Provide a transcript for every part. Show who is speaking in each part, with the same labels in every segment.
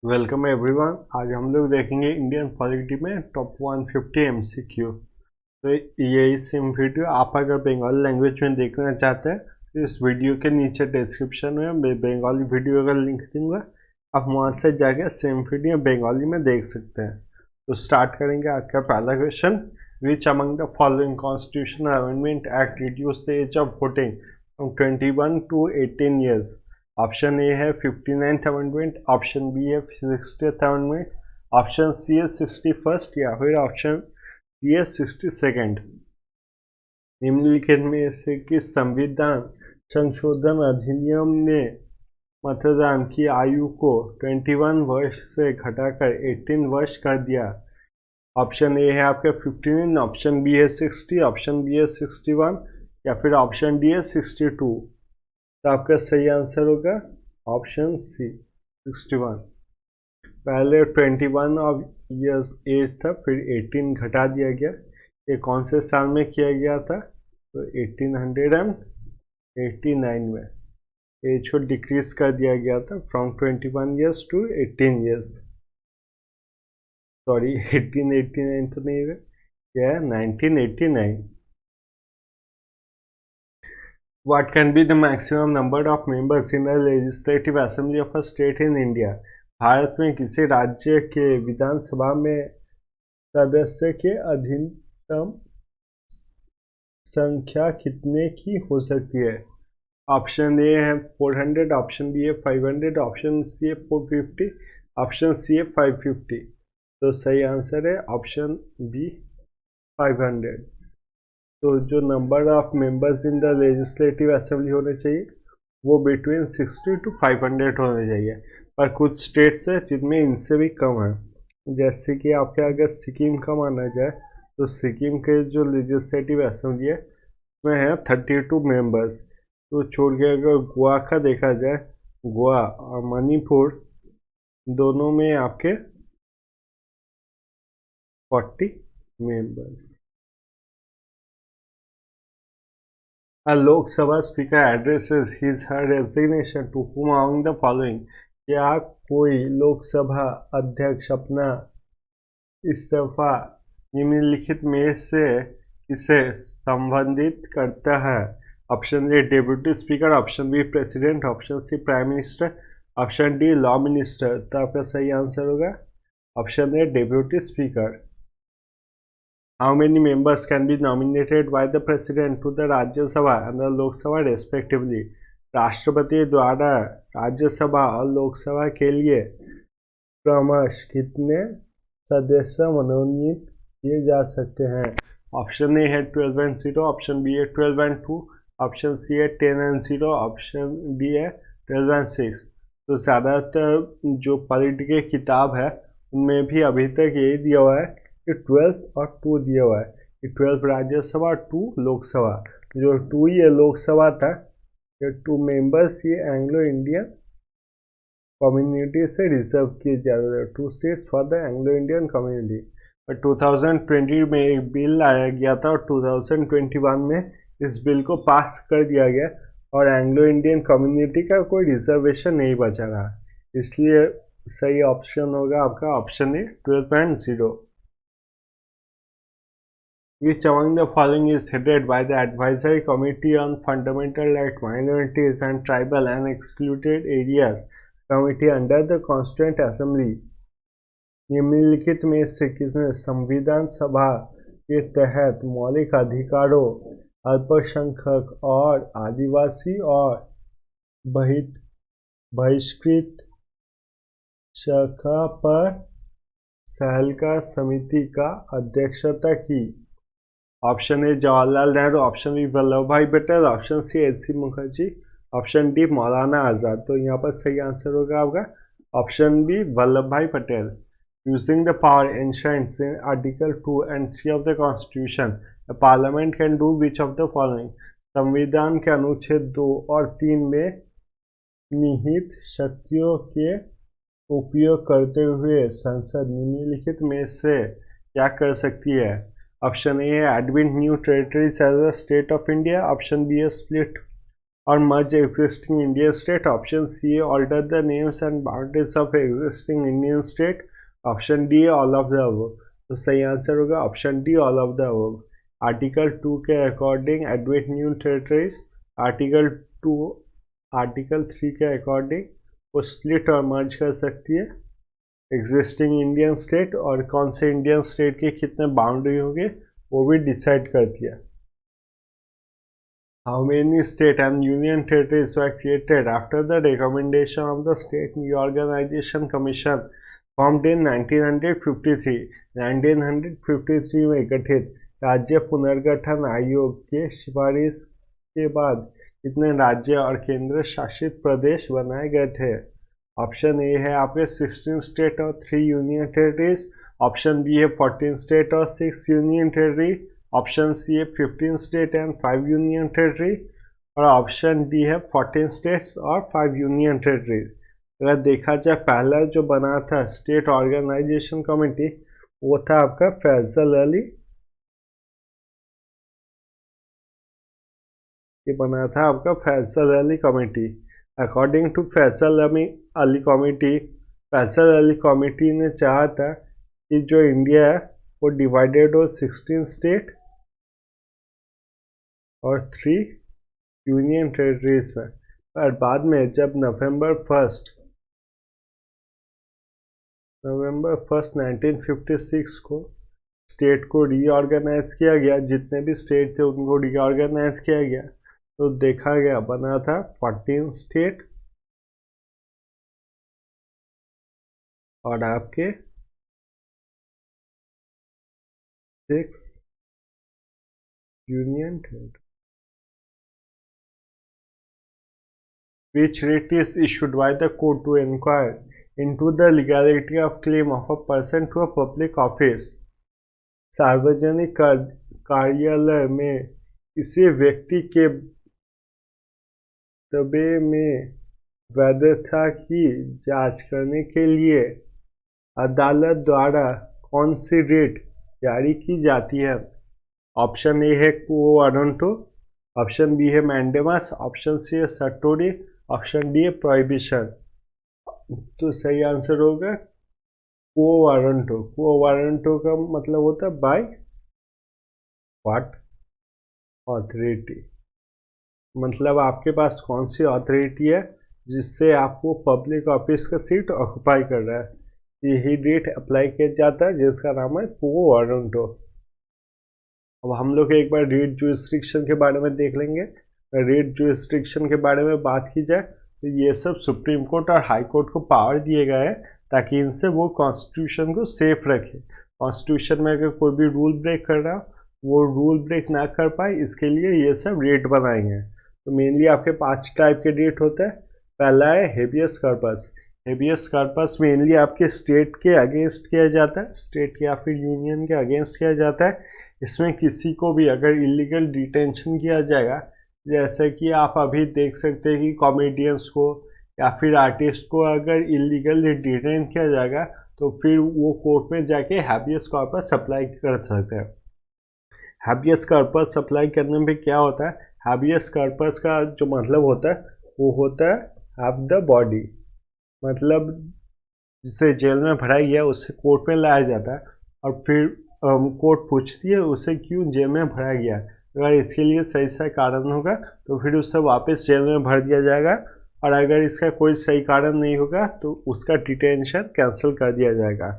Speaker 1: Welcome everyone. आज हम लोग देखेंगे इंडियन पॉलिटी में टॉप 150 एमसीक्यू। तो ये इस वीडियो आप अगर बंगाली लैंग्वेज में देखना चाहते हैं तो इस वीडियो के नीचे डिस्क्रिप्शन में मैं बंगाली वीडियो का लिंक दूंगा। आप वहाँ से जाके सेम वीडियो बंगाली में देख सकते हैं। तो स्टार्ट करेंगे। आज का पहला question, which among the following constitutional amendment act reduce the age of voting from 21 to 18 years. Option A है 59th अमेंडमेंट, ऑप्शन बी है 60th अमेंडमेंट, ऑप्शन सी है 61st या फिर ऑप्शन डी है 62nd। निम्नलिखित में से किस संविधान संशोधन अधिनियम ने मतदान की आयु को 21 वर्ष से घटाकर 18 वर्ष कर दिया? ऑप्शन ए है आपका 59, ऑप्शन बी है 60, ऑप्शन बी है 61 या फिर ऑप्शन डी है 62। तो आपका सही आंसर होगा ऑप्शन सी 61। पहले 21 ऑफ ईयर्स एज था, फिर 18 घटा दिया गया। ये कौन से साल में किया गया था? तो 1889 में एज को डिक्रीज कर दिया गया था from 21 years to 18 years. Sorry 1889 तो नहीं है, यह है 1989। What can be the maximum number of members in the legislative assembly of a state in India? Bharat में किसी राज्य के विधानसभा में सदस्य के अधिकतम संख्या कितने की हो सकती है? ऑप्शन ए है 400, ऑप्शन बी है 500, ऑप्शन सी है 450, ऑप्शन सी है 550। तो सही आंसर है ऑप्शन बी 500। तो जो number of members in the legislative assembly होने चाहिए वो बिटवीन 60 to 500 होने चाहिए, पर कुछ स्टेट्स है जिनमें इनसे भी कम है। जैसे कि आपके अगर सिक्किम का माना जाए तो सिक्किम के जो लेजिस्लेटिव असेंबली है उसमें है 32 मेंबर्स। तो छोड़ के अगर गोवा का देखा जाए, गोवा और मणिपुर दोनों में आपके 40 members. A Lok Sabha speaker addresses his/her resignation to whom among the following? क्या कोई लोकसभा अध्यक्ष अपना इस्तीफा निम्नलिखित में से किसे संबंधित करता है? Option A deputy speaker, option B president, option C prime minister, option D law minister. तो आपका सही आंसर होगा option A deputy speaker. How many members can be nominated by the President to the Rajya Sabha and the Lok Sabha respectively? राष्ट्रपति द्वारा राज्यसभा और लोकसभा के लिए क्रमश कितने सदस्य मनोनीत किए जा सकते हैं? ऑप्शन ए है 12 and 0, ऑप्शन बी है 12 and 2, ऑप्शन सी है 10 and 0, ऑप्शन डी है 12 and 6। तो ज़्यादातर जो पॉलिटिकल किताब है उनमें भी अभी तक यही दिया हुआ है कि 12 और 2 दिया हुआ है कि 12 राज्यसभा 2 लोकसभा। जो 2 ये लोकसभा था, ये 2 मेंबर्स ये एंग्लो इंडियन कम्युनिटी से रिजर्व किए जा रहे हैं, 2 seats for the Anglo Indian community. पर 2020 में एक बिल लाया गया था और 2021 में इस बिल को पास कर दिया गया और एंग्लो इंडियन कम्युनिटी का कोई रिजर्वेशन नहीं बचा रहा, इसलिए सही ऑप्शन होगा आपका option A 12 and 0। Which among the following is headed by the Advisory Committee on Fundamental Rights, Minorities and Tribal and Excluded Areas Committee under the Constituent Assembly? निम्नलिखित में से किसने संविधान सभा के तहत मौलिक अधिकारों, अल्पसंख्यक और आदिवासी और बहिष्कृत शाखा पर सहलका समिति का अध्यक्षता की? Option A Jawaharlal Nehru, option B Vallabh भाई Patel, option C HC. Mukherjee, option D Maulana Azad. तो यहाँ पर सही आंसर होगा आपका ऑप्शन बी वल्लभ भाई Patel. Using the power enshrined in article 2 and 3 of the constitution, the parliament can do which of the following? संविधान के अनुच्छेद 2 और 3 में निहित शक्तियों के उपयोग करते हुए संसद निम्नलिखित में से क्या कर सकती है? ऑप्शन ए है admit new territories as a state of India, option B है split or merge existing Indian state. Option C, alter the names and boundaries of existing Indian state. Option D, all of the above. तो सही answer होगा option D, all of the above. Article 2 के according admit new territories, article 2 article 3 के according वो split और मर्ज कर सकती है एग्जिस्टिंग इंडियन स्टेट, और कौन से इंडियन स्टेट के कितने बाउंड्री होंगे वो भी डिसाइड करती है। How many state and union territories were created after the recommendation of the State Reorganization Commission formed in 1953? 1953 में गठित राज्य पुनर्गठन आयोग के सिफारिश के बाद कितने राज्य और केंद्र शासित प्रदेश बनाए गए थे? ऑप्शन ए है आपके 16 स्टेट और 3 यूनियन टेरिटरीज, ऑप्शन बी है 14 स्टेट और 6 यूनियन टेरिटरी, ऑप्शन सी है 15 स्टेट एंड 5 यूनियन टेरिटरी, और ऑप्शन डी है 14 स्टेट्स और 5 यूनियन टेरिटरी। अगर देखा जाए पहला जो बना था स्टेट ऑर्गेनाइजेशन कमेटी वो था आपका फैजल अली, ये बना था आपका Fazal Ali committee. According to Fazal Ali committee, Fazal Ali committee ने चाहा था कि जो इंडिया है वो डिवाइडेड हो 16 स्टेट और 3 यूनियन टेरिटरीज में। पर बाद में जब नवंबर 1 1956 को स्टेट को रीऑर्गेनाइज किया गया, जितने भी स्टेट थे उनको रीऑर्गेनाइज किया गया, तो देखा गया बना था 14 स्टेट और आपके 6 union territory. Which writ is issued by the court to inquire into the legality of claim of a person to a public office? सार्वजनिक कार्यालय में किसी व्यक्ति के दबे में वैधता की जांच करने के लिए अदालत द्वारा कौन सी रिट जारी की जाती है? ऑप्शन ए है क्वो वारंटो, ऑप्शन बी है मैंडेमस, ऑप्शन सी है सर्टोरी, ऑप्शन डी है प्रोहिबिशन। तो सही आंसर होगा क्वो वारंटो। क्वो वारंटो का मतलब होता है बाय व्हाट ऑथोरिटी, मतलब आपके पास कौन सी अथॉरिटी है जिससे आपको पब्लिक ऑफिस का सीट ऑक्युपाई कर रहा है, यही डेट अप्लाई किया जाता है जिसका नाम है क्वो वारंटो। अब हम लोग एक बार रीट जुरिस्डिक्शन के बारे में देख लेंगे। रीट जुरिस्डिक्शन के बारे में बात की जाए तो ये सब सुप्रीम कोर्ट और हाई कोर्ट को पावर दिए गए हैं ताकि इनसे वो कॉन्स्टिट्यूशन को सेफ रखे। कॉन्स्टिट्यूशन में अगर कोई भी रूल ब्रेक कर रहा वो रूल ब्रेक ना कर पाए, इसके लिए ये सब रेट बनाएंगे। तो मेनली आपके 5 टाइप के रेट होते हैं। पहला है habeas corpus. Habeas corpus mainly आपके स्टेट के अगेंस्ट किया जाता है, स्टेट या फिर यूनियन के अगेंस्ट किया जाता है। इसमें किसी को भी अगर इलीगल डिटेंशन किया जाएगा, जैसे कि आप अभी देख सकते हैं कि कॉमेडियंस को या फिर आर्टिस्ट को अगर इलीगल डिटेन किया जाएगा तो फिर वो कोर्ट में जाके हैबियस कॉर्पस अप्लाई कर सकते हैं। हैबियस कॉर्पस अप्लाई करने में क्या होता है, हैबियस कॉर्पस का जो मतलब होता है वो होता है हैव द बॉडी, मतलब जिसे जेल में भराया गया उससे कोर्ट में लाया जाता है और फिर कोर्ट पूछती है उसे क्यों जेल में भराया गया। अगर इसके लिए सही सही कारण होगा तो फिर उसे वापस जेल में भर दिया जाएगा, और अगर इसका कोई सही कारण नहीं होगा तो उसका डिटेंशन कैंसिल कर दिया जाएगा।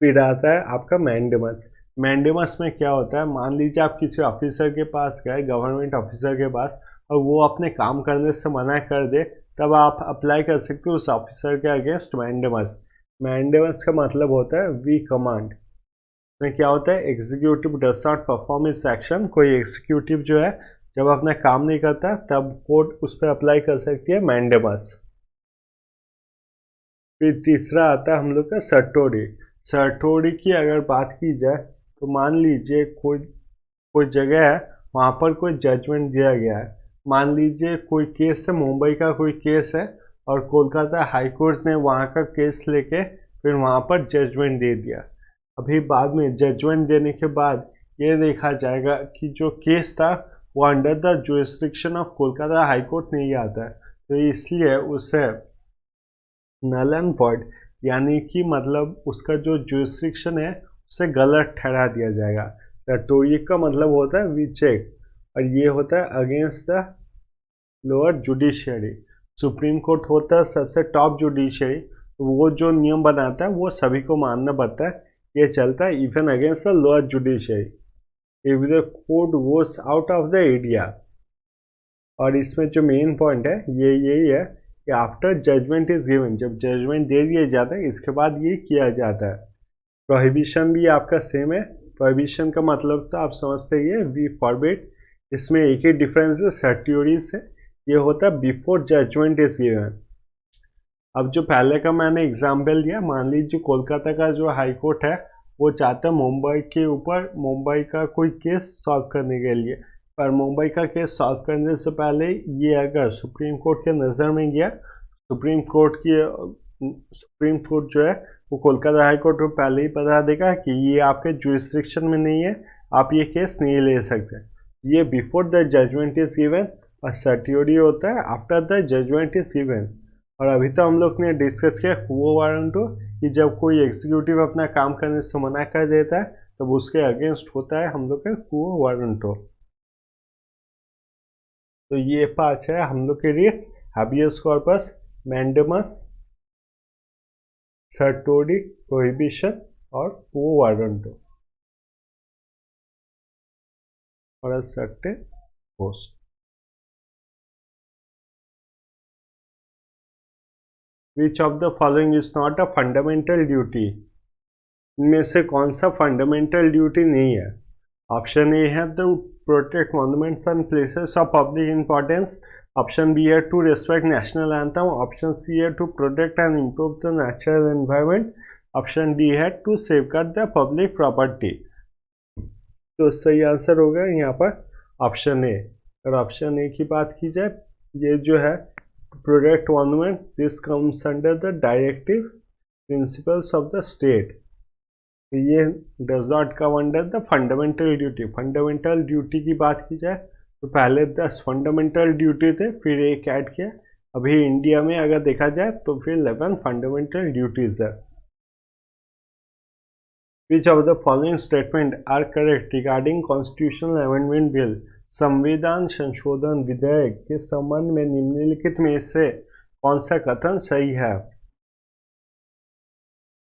Speaker 1: फिर आता है आपका मैंडेमस। मैंडेमस में क्या होता है, मान लीजिए आप किसी ऑफिसर के पास गए, गवर्नमेंट ऑफिसर के पास, और वो अपने काम करने से मना कर दे, तब आप अप्लाई कर सकते हो उस ऑफिसर के अगेंस्ट मैंडेमस। मैंडेमस का मतलब होता है वी कमांड। में क्या होता है, एग्जीक्यूटिव डज नॉट परफॉर्म इस एक्शन। कोई एग्जीक्यूटिव जो है जब अपना काम नहीं करता तब कोर्ट उस पर अप्लाई कर सकती है मैंडेमस। फिर तीसरा आता है हम लोग का सर्टोरी। सर्टोरी की अगर बात की जाए तो मान लीजिए कोई जगह है, वहाँ पर कोई जजमेंट दिया गया है। मान लीजिए कोई केस है, मुंबई का कोई केस है और कोलकाता हाई कोर्ट ने वहाँ का केस लेके फिर वहाँ पर जजमेंट दे दिया। अभी बाद में जजमेंट देने के बाद ये देखा जाएगा कि जो केस था वो under the jurisdiction of Kolkata high court नहीं आता है, तो इसलिए उसे नल एंड वॉइड यानी कि मतलब उसका जो जुरिस्डिक्शन है उसे गलत ठहरा दिया जाएगा। रेटोरिक का मतलब होता है वी चेक, और ये होता है against the lower judiciary. Supreme court होता है सबसे टॉप जुडिशियरी, तो वो जो नियम बनाता है वो सभी को मानना पड़ता है, ये चलता है even against the lower judiciary if the court goes out of the area. और इसमें जो मेन पॉइंट है ये यही है कि आफ्टर जजमेंट इज गिवन, जब जजमेंट दे दिया जाता है इसके बाद ये किया जाता है। प्रोहिबिशन भी आपका सेम है। प्रोहिबिशन का मतलब तो आप समझते ही है वी फॉरबिड, इसमें एक ही डिफरेंस है सर्ट्योरीज है, ये होता है बिफोर जजमेंट इज गिवन। अब जो पहले का मैंने एग्जाम्पल दिया, मान लीजिए कोलकाता का जो हाई कोर्ट है वो चाहता है मुंबई के ऊपर मुंबई का कोई केस सॉल्व करने के लिए, पर मुंबई का केस सॉल्व करने से पहले ये अगर सुप्रीम कोर्ट के नज़र में गया, सुप्रीम कोर्ट जो है वो कोलकाता हाई कोर्ट को पहले ही बता देगा कि ये आपके जुरिस्डिक्शन में नहीं है, आप ये केस नहीं ले सकते। ये before the judgment is given, और सर्ट्योरी होता है after the judgment is given. और अभी तो हम लोग ने डिस्कस किया क्वो वारंटो, कि जब कोई एग्जीक्यूटिव अपना काम करने से मना कर देता है तब उसके अगेंस्ट होता है हम लोग का क्वो वारंटो। तो ये 5 है हम लोग के writs, habeas corpus, mandamus, certiorari, prohibition और क्वो वारंटो और सर्टे पोस्ट। Which of the following is not a fundamental duty, इनमें से कौन सा फंडामेंटल ड्यूटी नहीं है? ऑप्शन ए है to protect monuments and places of public importance, option B है to respect national anthem, option C है to protect and improve the natural environment, option D है to safeguard the public property. तो सही answer होगा यहाँ पर option A. और option A की बात की जाए, ये जो है protect monument, this comes under the directive principles of the state, ये does not come under the fundamental duty. Fundamental duty की बात की जाए तो पहले 10 फंडामेंटल ड्यूटी थे, फिर एक ऐड किया, अभी इंडिया में अगर देखा जाए तो फिर 11 फंडामेंटल ड्यूटीज है। Which of the following statement are correct regarding constitutional amendment bill, संविधान संशोधन विधेयक के संबंध में निम्नलिखित में से कौन सा कथन सही है?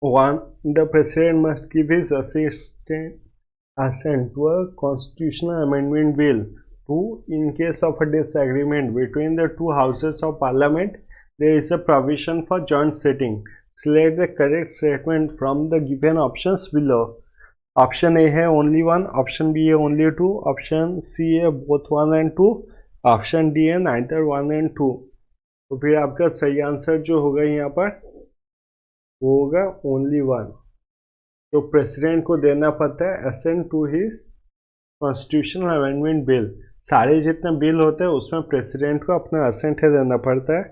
Speaker 1: 1. The President must give his assent to a constitutional amendment bill. 2. In case of a disagreement between the two houses of parliament, there is a provision for joint sitting. Select the correct statement from the given options below. Option A है only 1, option B है only 2, option C है both 1 and 2, option D है neither 1 and 2। तो फिर आपका सही answer जो होगा यहाँ पर वो होगा ओनली 1। तो प्रेसिडेंट को देना पड़ता है assent to his constitutional amendment bill. सारे जितने बिल होते हैं उसमें प्रेसिडेंट को अपना असेंट देना पड़ता है,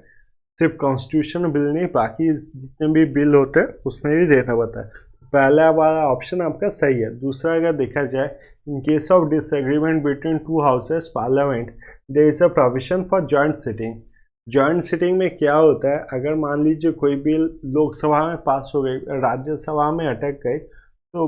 Speaker 1: सिर्फ कॉन्स्टिट्यूशनल बिल नहीं, बाकी जितने भी बिल होते हैं उसमें भी देना पड़ता है। पहला वाला ऑप्शन आपका सही है। दूसरा अगर देखा जाए, in case of disagreement between two houses parliament there is a provision for joint sitting. Joint sitting में क्या होता है, अगर मान लीजिए कोई बिल लोकसभा में पास हो गई, राज्यसभा में अटक गई, तो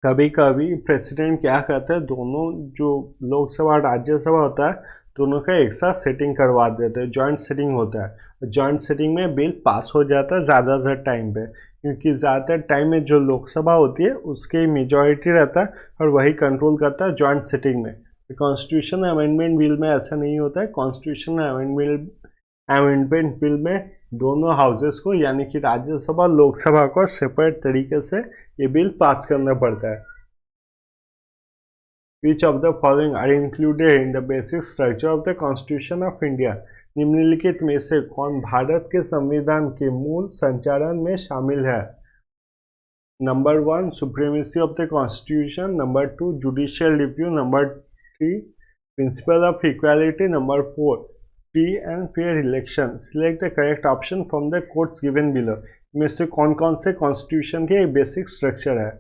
Speaker 1: कभी कभी प्रेसिडेंट क्या करता है, दोनों जो लोकसभा राज्यसभा होता है दोनों का एक साथ सेटिंग करवा देते हैं, जॉइंट सेटिंग होता है। जॉइंट सेटिंग में बिल पास हो जाता है ज़्यादातर टाइम पे, क्योंकि ज़्यादातर टाइम में जो लोकसभा होती है उसके मेजॉरिटी रहता है और वही कंट्रोल करता है जॉइंट सेटिंग में। कॉन्स्टिट्यूशन अमेंडमेंट बिल में ऐसा नहीं होता है। कॉन्स्टिट्यूशन अमेंडमेंट बिल में दोनों हाउसेस को यानी कि राज्यसभा लोकसभा को सेपरेट तरीके से ये बिल पास करना पड़ता है। Which of the following are included in the basic structure of the Constitution of India? निम्नलिखित में से कौन भारत के संविधान के मूल संचालन में शामिल है? Number 1 supremacy of the constitution, number 2 judicial review, number 3 principle of equality, number 4 free and fair election. Select the correct option from the quotes given below. इनमें से कौन कौन से कॉन्स्टिट्यूशन के बेसिक स्ट्रक्चर है?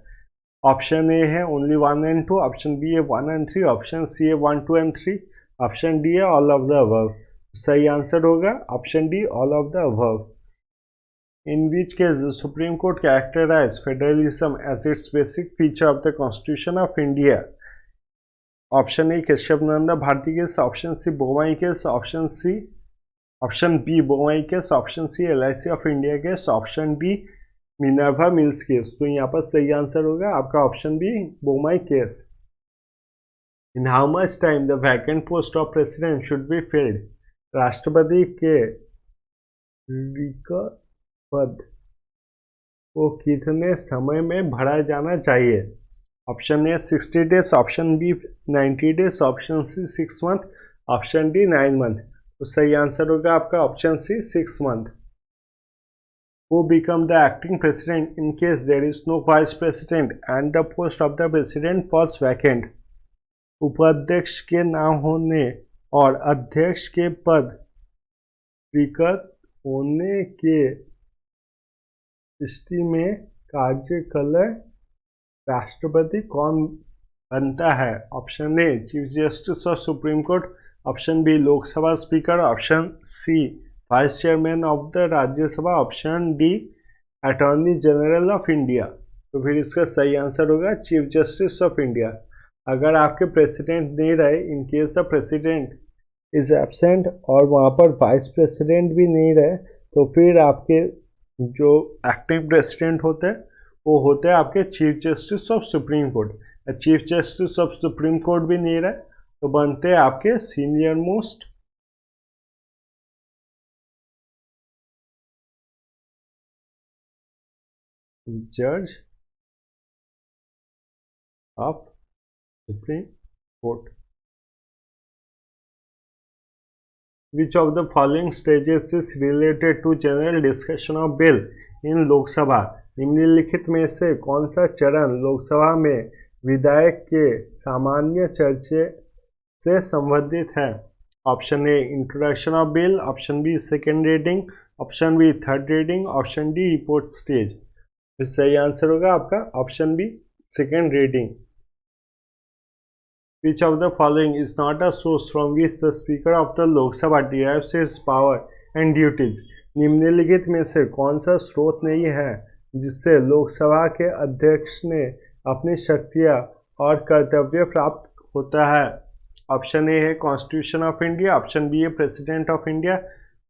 Speaker 1: ऑप्शन ए है only 1 and 2, option B है 1 and 3, option C है 1, 2 एंड 3, ऑप्शन डी है ऑल ऑफ द अबव। सही आंसर होगा option D all of the above. In which case the Supreme Court characterized federalism as its basic feature of the Constitution of India? Option A Kesavananda Bharati case, option C Bommai case, option B Bommai case, option C LIC of India case, option D Minerva Mills case. तो यहाँ पर सही answer होगा आपका option B Bommai case. In how much time the vacant post of president should be filled? राष्ट्रपति के रिक्त पद को कितने समय में भरा जाना चाहिए? Option A 60 days, option B 90 days, option C 6 month, option D 9 month. तो सही आंसर होगा आपका option C 6 month. Who become the acting president in case there is no vice president and the post of the president was vacant? उपाध्यक्ष के ना होने और अध्यक्ष के पद रिक्त होने के स्थिति में कार्यकाल राष्ट्रपति कौन बनता है? Option A chief justice of supreme court, option B Lok Sabha speaker, option C vice chairman of the Rajya Sabha, option D attorney general of India. तो फिर इसका सही आंसर होगा चीफ जस्टिस ऑफ इंडिया। अगर आपके प्रेसिडेंट नहीं रहे, in case the president is absent और वहाँ पर वाइस प्रेसिडेंट भी नहीं रहे, तो फिर आपके जो एक्टिव प्रेसिडेंट होते हैं वो होते हैं आपके chief justice of supreme court. Chief justice of supreme court भी नहीं रहे तो बनते हैं आपके सीनियर मोस्ट जज of supreme court. Which of the following stages is related to general discussion of bill in Lok Sabha? निम्नलिखित में से कौन सा चरण लोकसभा में विधायक के सामान्य चर्चे से संबंधित है? Option A introduction of bill, option B second reading, option B third reading, option D report stage. फिर सही आंसर होगा आपका option B second reading. Which of the following is not a source from which the Speaker of the Lok Sabha derives his power and duties? निम्नलिखित में से कौन सा स्रोत नहीं है जिससे लोकसभा के अध्यक्ष ने अपनी शक्तियाँ और कर्तव्य प्राप्त होता है? ऑप्शन ए है constitution of India, option B है president of India,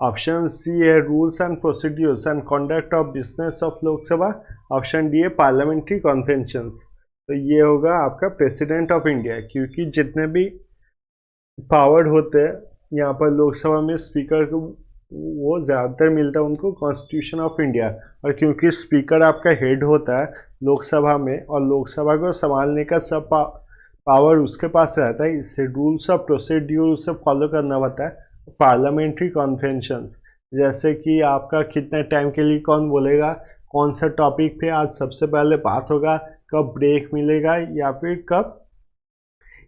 Speaker 1: option C है rules and procedures and conduct of business of Lok Sabha, option D है पार्लियामेंट्री कॉन्वेंशंस। तो ये होगा आपका प्रेसिडेंट ऑफ इंडिया, क्योंकि जितने भी पावर होते हैं यहाँ पर लोकसभा में स्पीकर को वो ज़्यादातर मिलता है उनको कॉन्स्टिट्यूशन ऑफ इंडिया। और क्योंकि स्पीकर आपका हेड होता है लोकसभा में और लोकसभा को संभालने का सब पावर उसके पास रहता है, इससे रूल्स ऑफ प्रोसीड्यूर उसे फॉलो करना पड़ता है। पार्लियामेंट्री कॉन्वेंशंस जैसे कि आपका कितने टाइम के लिए कौन बोलेगा, कौन सा टॉपिक पे आज सबसे पहले बात होगा, कब ब्रेक मिलेगा या फिर कब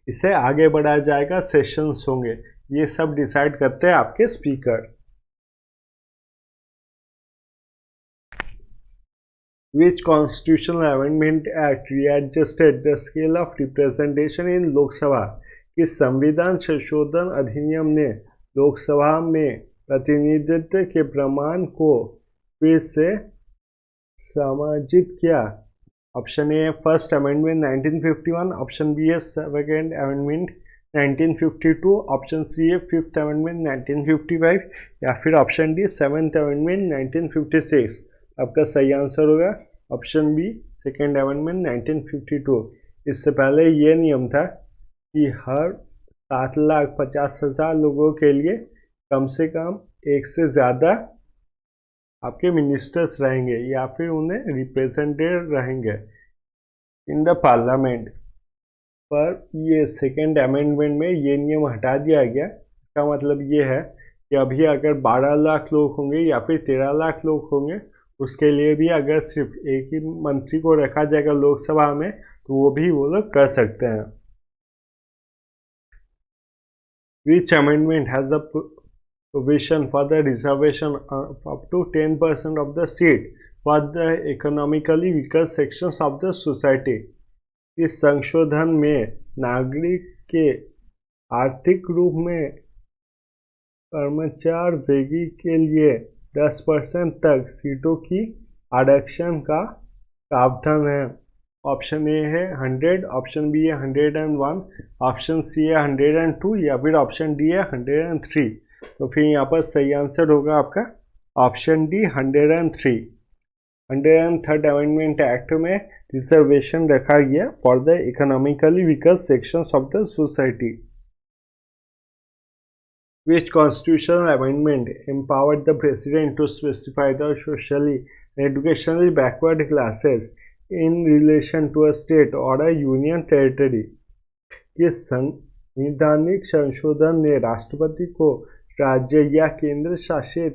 Speaker 1: इसे आगे बढ़ाया जाएगा, सेशंस होंगे, ये सब डिसाइड करते हैं आपके speaker. Which constitutional amendment act readjusted the scale of representation in Lok Sabha? किस संविधान संशोधन अधिनियम ने लोकसभा में प्रतिनिधित्व के प्रमाण को फिर से समायोजित किया? Option A first amendment 1951, option B है सेकेंड अमेंडमेंट 1952, ऑप्शन सी है फिफ्थ अमेंडमेंट 1955 या फिर ऑप्शन डी सेवेंथ अमेंडमेंट 1956। आपका सही आंसर होगा ऑप्शन बी सेकेंड अमेंडमेंट 1952। इससे पहले ये नियम था कि हर 7,50,000 लोगों के लिए कम से कम एक से ज़्यादा आपके मिनिस्टर्स रहेंगे या फिर उन्हें रिप्रेजेंटेटिव रहेंगे इन द पार्लियामेंट। पर ये सेकेंड अमेंडमेंट में ये नियम हटा दिया गया। इसका मतलब ये है कि अभी अगर 12 लाख लोग होंगे या फिर 13 लाख लोग होंगे, उसके लिए भी अगर सिर्फ एक ही मंत्री को रखा जाएगा लोकसभा में तो वो भी वो लोग कर सकते हैं। Which amendment has the provision for the reservation of up to 10% of the seat for the economically weaker sections of the society? इस संशोधन में नागरिक के आर्थिक रूप में कर्मचारी वेगी के लिए 10% तक सीटों की आरक्षण का प्रावधान है। ऑप्शन ए है 100, ऑप्शन बी है 101, ऑप्शन सी है 102 या फिर ऑप्शन डी है 103। तो फिर यहाँ पर सही आंसर होगा आपका option D 103। 103rd amendment act में रिजर्वेशन रखा गया for the economically weaker sections of the society. Which constitutional amendment empowered the president to specify the socially and educationally backward classes in relation to a state or a union territory? किस संवैधानिक संशोधन ने राष्ट्रपति को राज्य या केंद्र शासित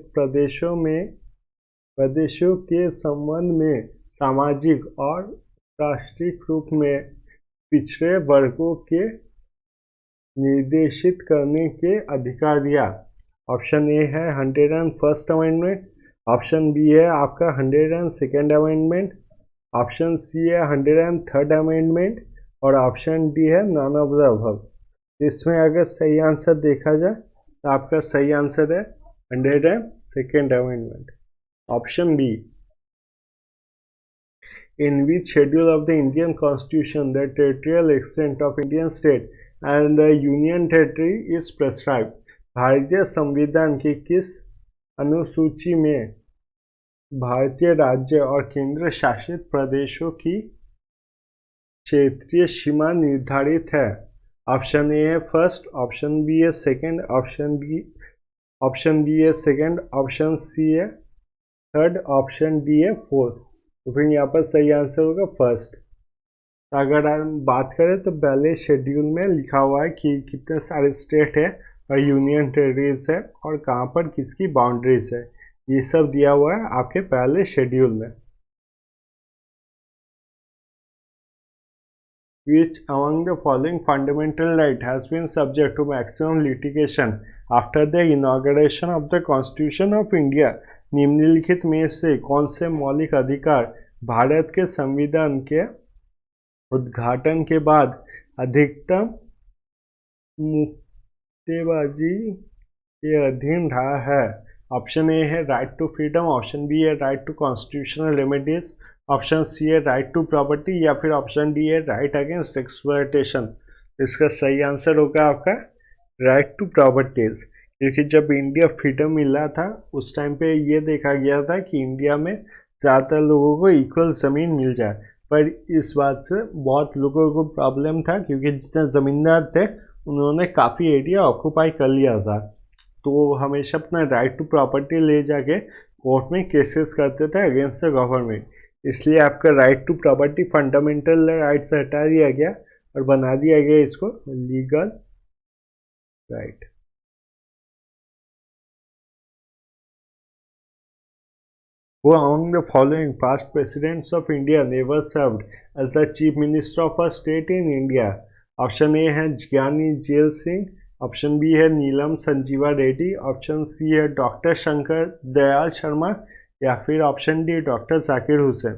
Speaker 1: प्रदेशों के संबंध में सामाजिक और राष्ट्रीय रूप में पिछड़े वर्गों के निर्देशित करने के अधिकार दिया? ऑप्शन ए है 101st अमेंडमेंट, ऑप्शन बी है आपका 102nd अमेंडमेंट, ऑप्शन सी है 103rd अमेंडमेंट और ऑप्शन डी है नन ऑफ द अबव। इसमें अगर सही आंसर देखा जाए तो आपका सही आंसर है 102nd amendment, option B. In which schedule of the Indian Constitution the territorial extent of Indian state and the Union Territory is prescribed? भारतीय संविधान की किस अनुसूची में भारतीय राज्य और केंद्र शासित प्रदेशों की क्षेत्रीय सीमा निर्धारित है? ऑप्शन ए है फर्स्ट, ऑप्शन बी है सेकंड, ऑप्शन बी है सेकंड, ऑप्शन सी है थर्ड, ऑप्शन डी है फोर्थ। तो फिर यहाँ पर सही आंसर होगा फर्स्ट। अगर हम बात करें तो पहले शेड्यूल में लिखा हुआ है कि कितने सारे स्टेट है और यूनियन टेरिटरीज है और कहाँ पर किसकी बाउंड्रीज है, ये सब दिया हुआ है आपके पहले शेड्यूल में। Which among the following fundamental right has been subject to maximum litigation after the inauguration of the Constitution of India? निम्नलिखित में से कौन से मौलिक अधिकार भारत के संविधान के उद्घाटन के बाद अधिकतम मुक्केबाजी के अधीन रहा है? ऑप्शन ए है right to freedom, option B है right to constitutional remedies, option C है राइट टू प्रॉपर्टी या फिर ऑप्शन डी है राइट अगेंस्ट एक्सप्लॉयटेशन। इसका सही आंसर होगा आपका राइट टू प्रॉपर्टीज, क्योंकि जब इंडिया फ्रीडम मिला था उस टाइम पे ये देखा गया था कि इंडिया में ज़्यादातर लोगों को इक्वल ज़मीन मिल जाए, पर इस बात से बहुत लोगों को प्रॉब्लम था क्योंकि जितने ज़मींदार थे उन्होंने काफ़ी एरिया ऑक्यूपाई कर लिया था, तो वो हमेशा अपना राइट टू प्रॉपर्टी ले जाके कोर्ट में केसेस करते थे अगेंस्ट द गवर्नमेंट। इसलिए आपका right to property fundamental right से हटा दिया गया और बना दिया गया इसको legal right. Who among the following past presidents of India never served as the chief minister of a state in India? Option A है ज्ञानी जेल सिंह, ऑप्शन बी है नीलम संजीवा रेड्डी, ऑप्शन सी है डॉक्टर शंकर दयाल शर्मा या फिर option D doctor Zakir Hussain.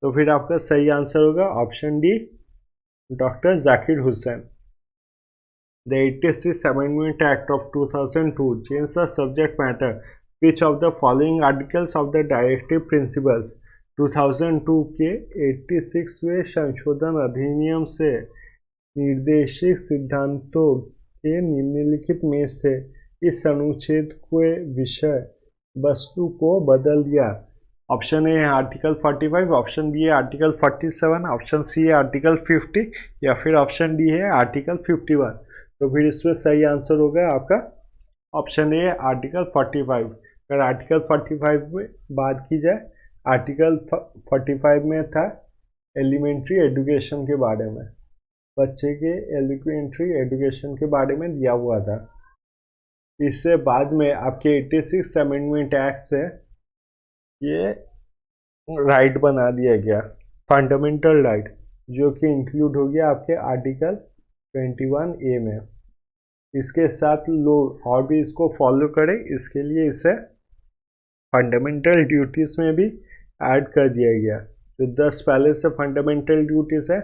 Speaker 1: तो फिर आपका सही आंसर होगा option D doctor Zakir Hussain. The 86th Amendment Act of 2002 changed the subject matter which of the following articles of the Directive Principles? 2002 के 86वें संशोधन अधिनियम से निर्देशित सिद्धांतों के निम्नलिखित में से इस अनुच्छेद के विषय वस्तु को बदल दिया? ऑप्शन ए है आर्टिकल 45, ऑप्शन बी है आर्टिकल 47, ऑप्शन सी है आर्टिकल 50 या फिर ऑप्शन डी है आर्टिकल 51। तो फिर इसमें सही आंसर होगा आपका ऑप्शन ए आर्टिकल 45। अगर आर्टिकल 45 में बात की जाए, आर्टिकल 45 में था एलिमेंट्री एजुकेशन के बारे में, बच्चे के एलिमेंट्री एजुकेशन के बारे में दिया हुआ था। इससे बाद में आपके 86 अमेंडमेंट एक्ट से ये राइट बना दिया गया फंडामेंटल राइट, जो कि इंक्लूड हो गया आपके आर्टिकल 21A में। इसके साथ लोग और भी इसको फॉलो करें, इसके लिए इसे फंडामेंटल ड्यूटीज़ में भी ऐड कर दिया गया। तो 10 पहले से फंडामेंटल ड्यूटीज़ है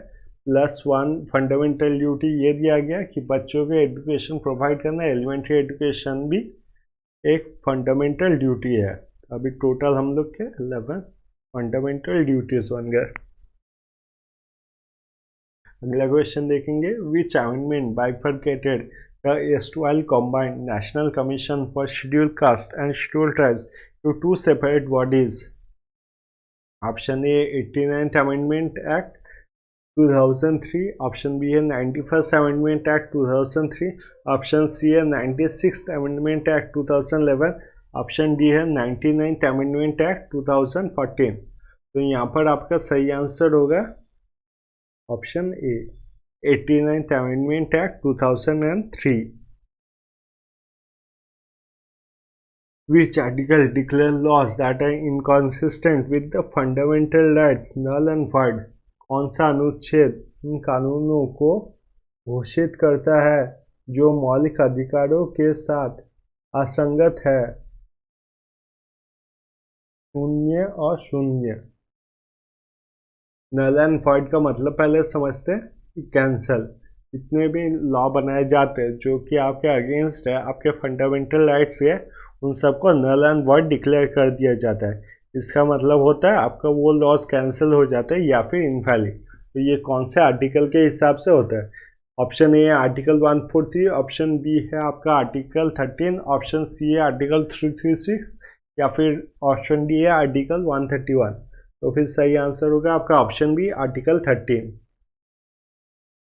Speaker 1: +1 फंडामेंटल ड्यूटी ये दिया गया कि बच्चों को एजुकेशन प्रोवाइड करना, एलिमेंट्री एजुकेशन भी एक फंडामेंटल ड्यूटी है। अभी टोटल हम लोग के 11 फंडामेंटल ड्यूटीज बन गए। अगला क्वेश्चन देखेंगे, विच amendment bifurcated the erstwhile combined National Commission for Scheduled Caste and Scheduled Tribes to two separate bodies? Option A 89th amendment act 2003, option B है 91st amendment act 2003, option C है 96th amendment act 2011, option D है 99th amendment act 2014। तो यहाँ पर आपका सही answer होगा option A 89th amendment act 2003। Which article declare laws that are inconsistent with the fundamental rights null and void? कौन सा अनुच्छेद इन कानूनों को घोषित करता है जो मौलिक अधिकारों के साथ असंगत है? शून्य और शून्य। नल एंड वॉइड का मतलब पहले समझते हैं कि कैंसल। जितने भी लॉ बनाए जाते हैं जो कि आपके अगेंस्ट है, आपके फंडामेंटल राइट्स है, उन सबको नल एंड वॉइड डिक्लेयर कर दिया जाता है। इसका मतलब होता है आपका वो लॉज कैंसिल हो जाते हैं या फिर इनवैलिड। तो ये कौन से आर्टिकल के हिसाब से होता है? ऑप्शन ए है आर्टिकल 143, ऑप्शन बी है आपका आर्टिकल 13, ऑप्शन सी है आर्टिकल 336 या फिर ऑप्शन डी है आर्टिकल 131। तो फिर सही आंसर होगा आपका option B article 13।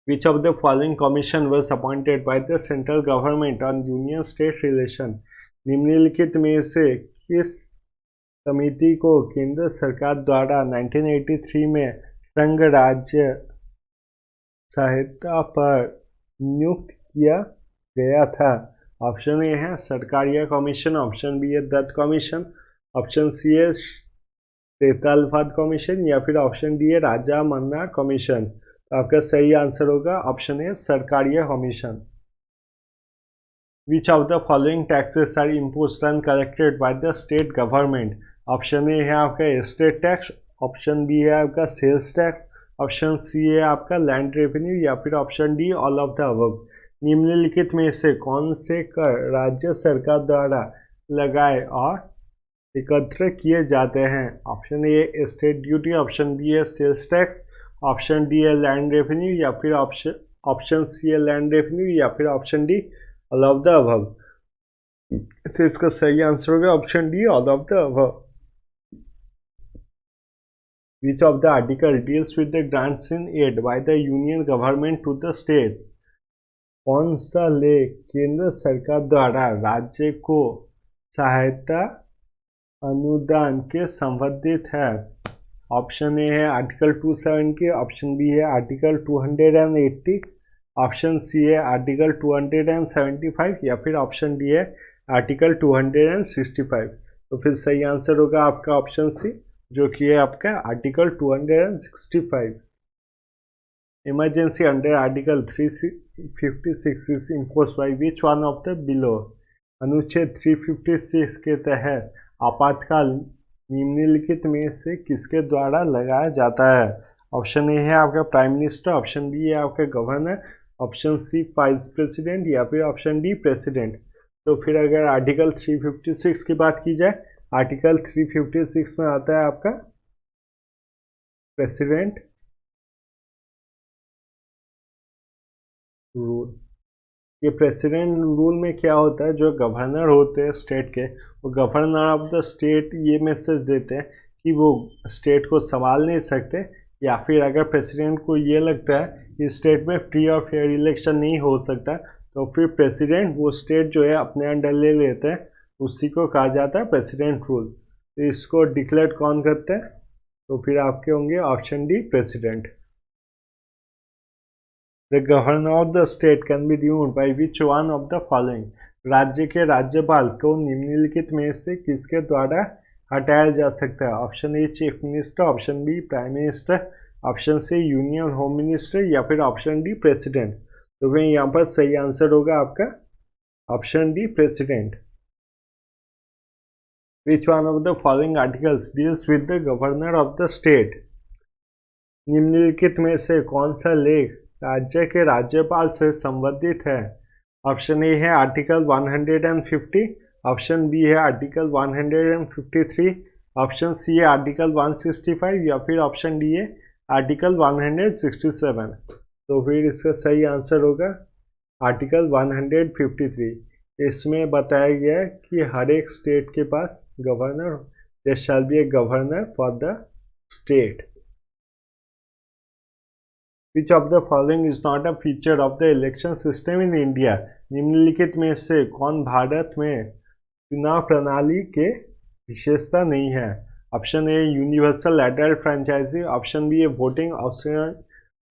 Speaker 1: Which of the following commission was appointed by the central government on union state relation? निम्नलिखित में से किस समिति को केंद्र सरकार द्वारा 1983 में संघ राज्य सहायता पर नियुक्त किया गया था? ऑप्शन ए है सरकारिया कमीशन, ऑप्शन बी है दत्त कमीशन, ऑप्शन सी है सेतालफाद कमीशन या फिर ऑप्शन डी है राजा मन्ना कमीशन। तो आपका सही आंसर होगा option A Sarkaria commission. Which of the following taxes are imposed and collected by the state government? Option A है आपका एस्टेट टैक्स, ऑप्शन बी है आपका सेल्स टैक्स, ऑप्शन सी है आपका लैंड रेवेन्यू या फिर option D all of the above. निम्नलिखित में से कौन से कर राज्य सरकार द्वारा लगाए और एकत्र किए जाते हैं? Option A estate duty, option B है सेल्स टैक्स, ऑप्शन डी है लैंड रेवेन्यू या फिर ऑप्शन सी है लैंड रेवेन्यू या फिर option D all of the above. तो इसका सही आंसर होगा option D all of the above. Which of the article deals with the grants in aid by the union government to the states? कौन सा लेख केंद्र सरकार द्वारा राज्य को सहायता अनुदान के संबंधित है? ऑप्शन ए है आर्टिकल 270, ऑप्शन बी है आर्टिकल 280, ऑप्शन सी है आर्टिकल 275 या फिर ऑप्शन डी है आर्टिकल 265। तो फिर सही आंसर होगा आपका ऑप्शन सी जो कि है आपका article 265। Emergency under article 356 is imposed bye which one of the below? अनुच्छेद 356 के तहत आपातकाल निम्नलिखित में से किसके द्वारा लगाया जाता है? ऑप्शन ए है आपका प्राइम मिनिस्टर, ऑप्शन बी है आपका governor, option C vice president या फिर ऑप्शन डी प्रेसिडेंट। तो फिर अगर आर्टिकल 356 की बात की जाए, आर्टिकल 356 में आता है आपका प्रेसिडेंट रूल। ये प्रेसिडेंट रूल में क्या होता है, जो गवर्नर होते हैं स्टेट के, वो गवर्नर ऑफ द स्टेट ये मैसेज देते हैं कि वो स्टेट को संभाल नहीं सकते, या फिर अगर प्रेसिडेंट को ये लगता है कि स्टेट में फ्री और फेयर इलेक्शन नहीं हो सकता, तो फिर प्रेसिडेंट वो स्टेट जो है अपने अंडर ले लेते हैं। उसी को कहा जाता है प्रेसिडेंट रूल। तो इसको डिक्लेयर कौन करते हैं? तो फिर आपके होंगे option D president. The governor of the state can be removed by which one of the following? राज्य के राज्यपाल को निम्नलिखित में से किसके द्वारा हटाया जा सकता है? Option A chief minister, option B prime minister, option C union home minister या फिर ऑप्शन डी प्रेसिडेंट। तो भाई यहाँ पर सही आंसर होगा आपका option D president. Which one of the following articles deals with the governor of the state? निम्नलिखित में से कौन सा लेख राज्य के राज्यपाल से संबंधित है? ऑप्शन ए है आर्टिकल 150, ऑप्शन बी है आर्टिकल 153, ऑप्शन सी है आर्टिकल 165 या फिर ऑप्शन डी है आर्टिकल 167। तो फिर इसका सही आंसर होगा आर्टिकल 153। इसमें बताया गया है कि हर एक स्टेट के पास governor, there shall be a governor for the state. Which of the following is not a feature of the election system in India? निम्नलिखित में से कौन भारत में चुनाव प्रणाली के विशेषता नहीं है? Option A universal adult franchise, option B A voting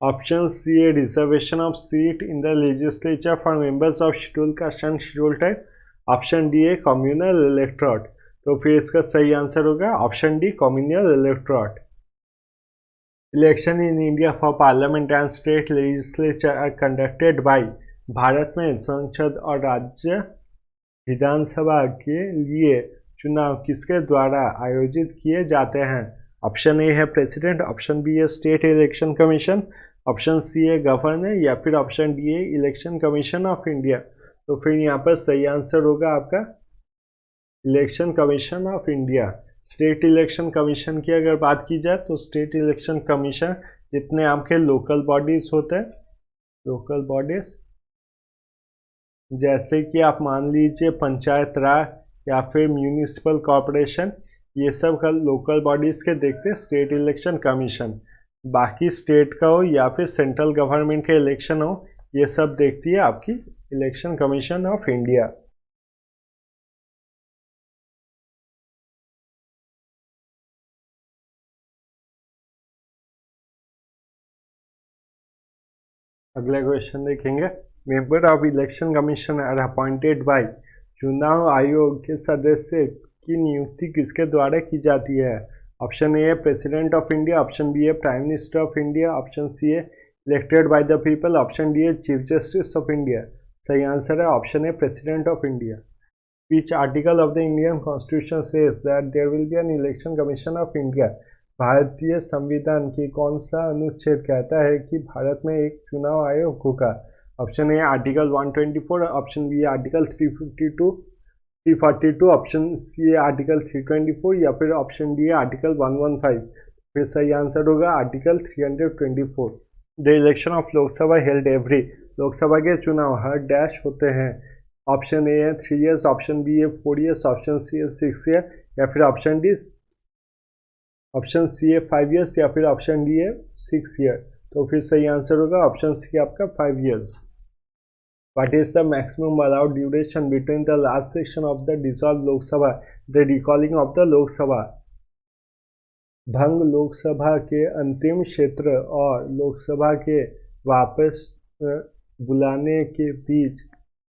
Speaker 1: option C A reservation of seat in the legislature for members of schedule caste and schedule type, option D A communal electorate. तो फिर इसका सही answer होगा option D communal electorate. Election in India for parliament and state legislature are conducted by. Bharat में संसद और राज्य विधानसभा के लिए चुनाव किसके द्वारा आयोजित किए जाते हैं? ऑप्शन ए है प्रेसिडेंट, ऑप्शन बी है state election commission, option C है गवर्नर या फिर ऑप्शन डी है इलेक्शन कमीशन ऑफ इंडिया। तो फिर यहाँ पर सही आंसर होगा आपका election commission of India. State election commission की अगर बात की जाए तो स्टेट इलेक्शन कमीशन जितने आपके लोकल बॉडीज होते हैं, लोकल बॉडीज जैसे कि आप मान लीजिए पंचायत राज या फिर म्यूनिसिपल कॉरपोरेशन, ये सब का लोकल बॉडीज के देखते हैं स्टेट इलेक्शन कमीशन। बाकी स्टेट का हो या फिर सेंट्रल गवर्नमेंट के इलेक्शन हो, ये सब देखती है आपकी इलेक्शन कमीशन ऑफ इंडिया। अगला क्वेश्चन देखेंगे। Member of election commission are appointed by. चुनाव आयोग के सदस्य की नियुक्ति किसके द्वारा की जाती है? Option A president of India, option B है prime minister of India, option C है elected by the people, option D है चीफ जस्टिस ऑफ इंडिया। सही आंसर है option A president of India. Which article of the Indian constitution says that there will be an election commission of India? भारतीय संविधान की कौन सा अनुच्छेद कहता है कि भारत में एक चुनाव आयोग होगा? Option A article 124, option B article 342, option C article 324 या फिर ऑप्शन डी आर्टिकल 115। फिर सही आंसर होगा article 324। The election of Lok Sabha held every. Lok Sabha के चुनाव हर डैश होते हैं। ऑप्शन ए है 3 ईयर्स, ऑप्शन बी है 4 ईयर्स, ऑप्शन सी है 6 ईयर या फिर ऑप्शन सी है 5 ईयर्स या फिर ऑप्शन डी है 6 ईयर। तो फिर सही आंसर होगा ऑप्शन सी आपका 5 years. What is the maximum allowed duration between the last session of the dissolved Lok Sabha, the recalling of the Lok Sabha? भंग लोकसभा के अंतिम क्षेत्र और लोकसभा के वापस बुलाने के बीच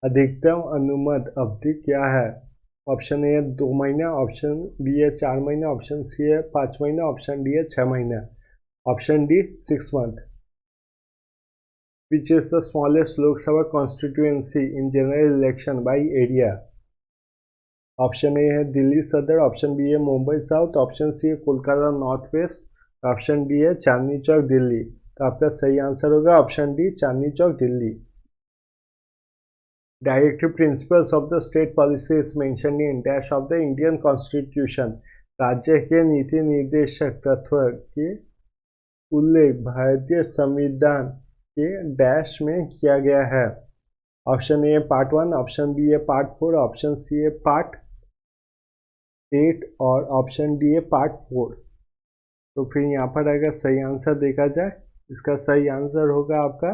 Speaker 1: अधिकतम अनुमत अवधि क्या है? ऑप्शन ए 2 महीना, ऑप्शन बी है 4 महीना, ऑप्शन सी है 5 महीना, ऑप्शन डी है 6 महीना, option D 6 month. Which is the smallest Lok Sabha constituency in general election by area? Option A है दिल्ली सदर, ऑप्शन बी है मुंबई साउथ, ऑप्शन सी है Kolkata north west, option D है चांदनी चौक दिल्ली। तो आपका सही आंसर होगा option D Chandni Chowk Delhi. Directive principles of the state policy is mentioned in dash of the Indian constitution. राज्य के नीति निर्देशक तत्व के उल्लेख भारतीय संविधान के डैश में किया गया है। Option A part 1, option B है पार्ट 4, ऑप्शन सी है पार्ट 8 और ऑप्शन डी है पार्ट 4। तो फिर यहाँ पर अगर सही आंसर देखा जाए, इसका सही आंसर होगा आपका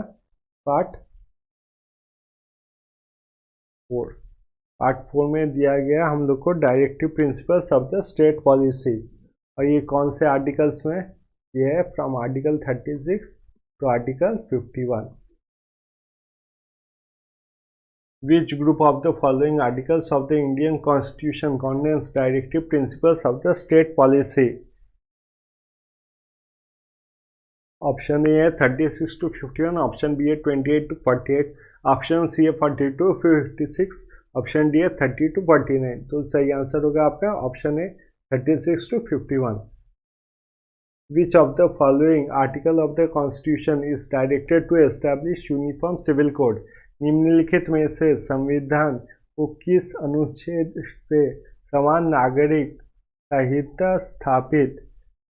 Speaker 1: पार्ट 4। पार्ट 4 में दिया गया हम लोग को directive principles of the state policy. और ये कौन से आर्टिकल्स में? ये है from article 36 to Article 51. Which group of the following articles of the Indian Constitution contains directive principles of the state policy? Option A है 36 to 51, ऑप्शन बी है 28 to 48, option C है 42 to 56, ऑप्शन डी है 30 to 49। तो सही answer होगा आपका option A 36 to 51। Which of the following article of the Constitution is directed to establish uniform civil code? निम्नलिखित में से संविधान को किस अनुच्छेद से समान नागरिक संहिता स्थापित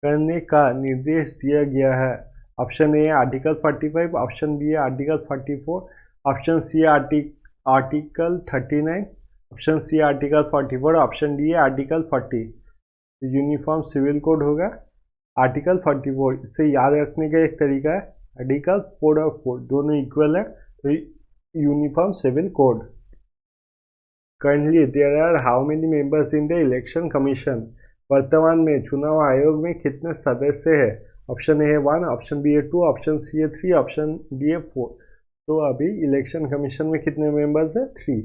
Speaker 1: करने का निर्देश दिया गया है? Option A article 45, option B article 44, option C article 39, option C article 44, option D article 40। Uniform civil code होगा आर्टिकल 44। इससे याद रखने का एक तरीका है, आर्टिकल 4 और 4 दोनों इक्वल है, तो uniform civil code. Currently there are how many members in the election commission? वर्तमान में चुनाव आयोग में कितने सदस्य हैं? Option A 1, option B 2, option C 3, option D 4। तो अभी इलेक्शन कमीशन में कितने मेंबर्स है? 3।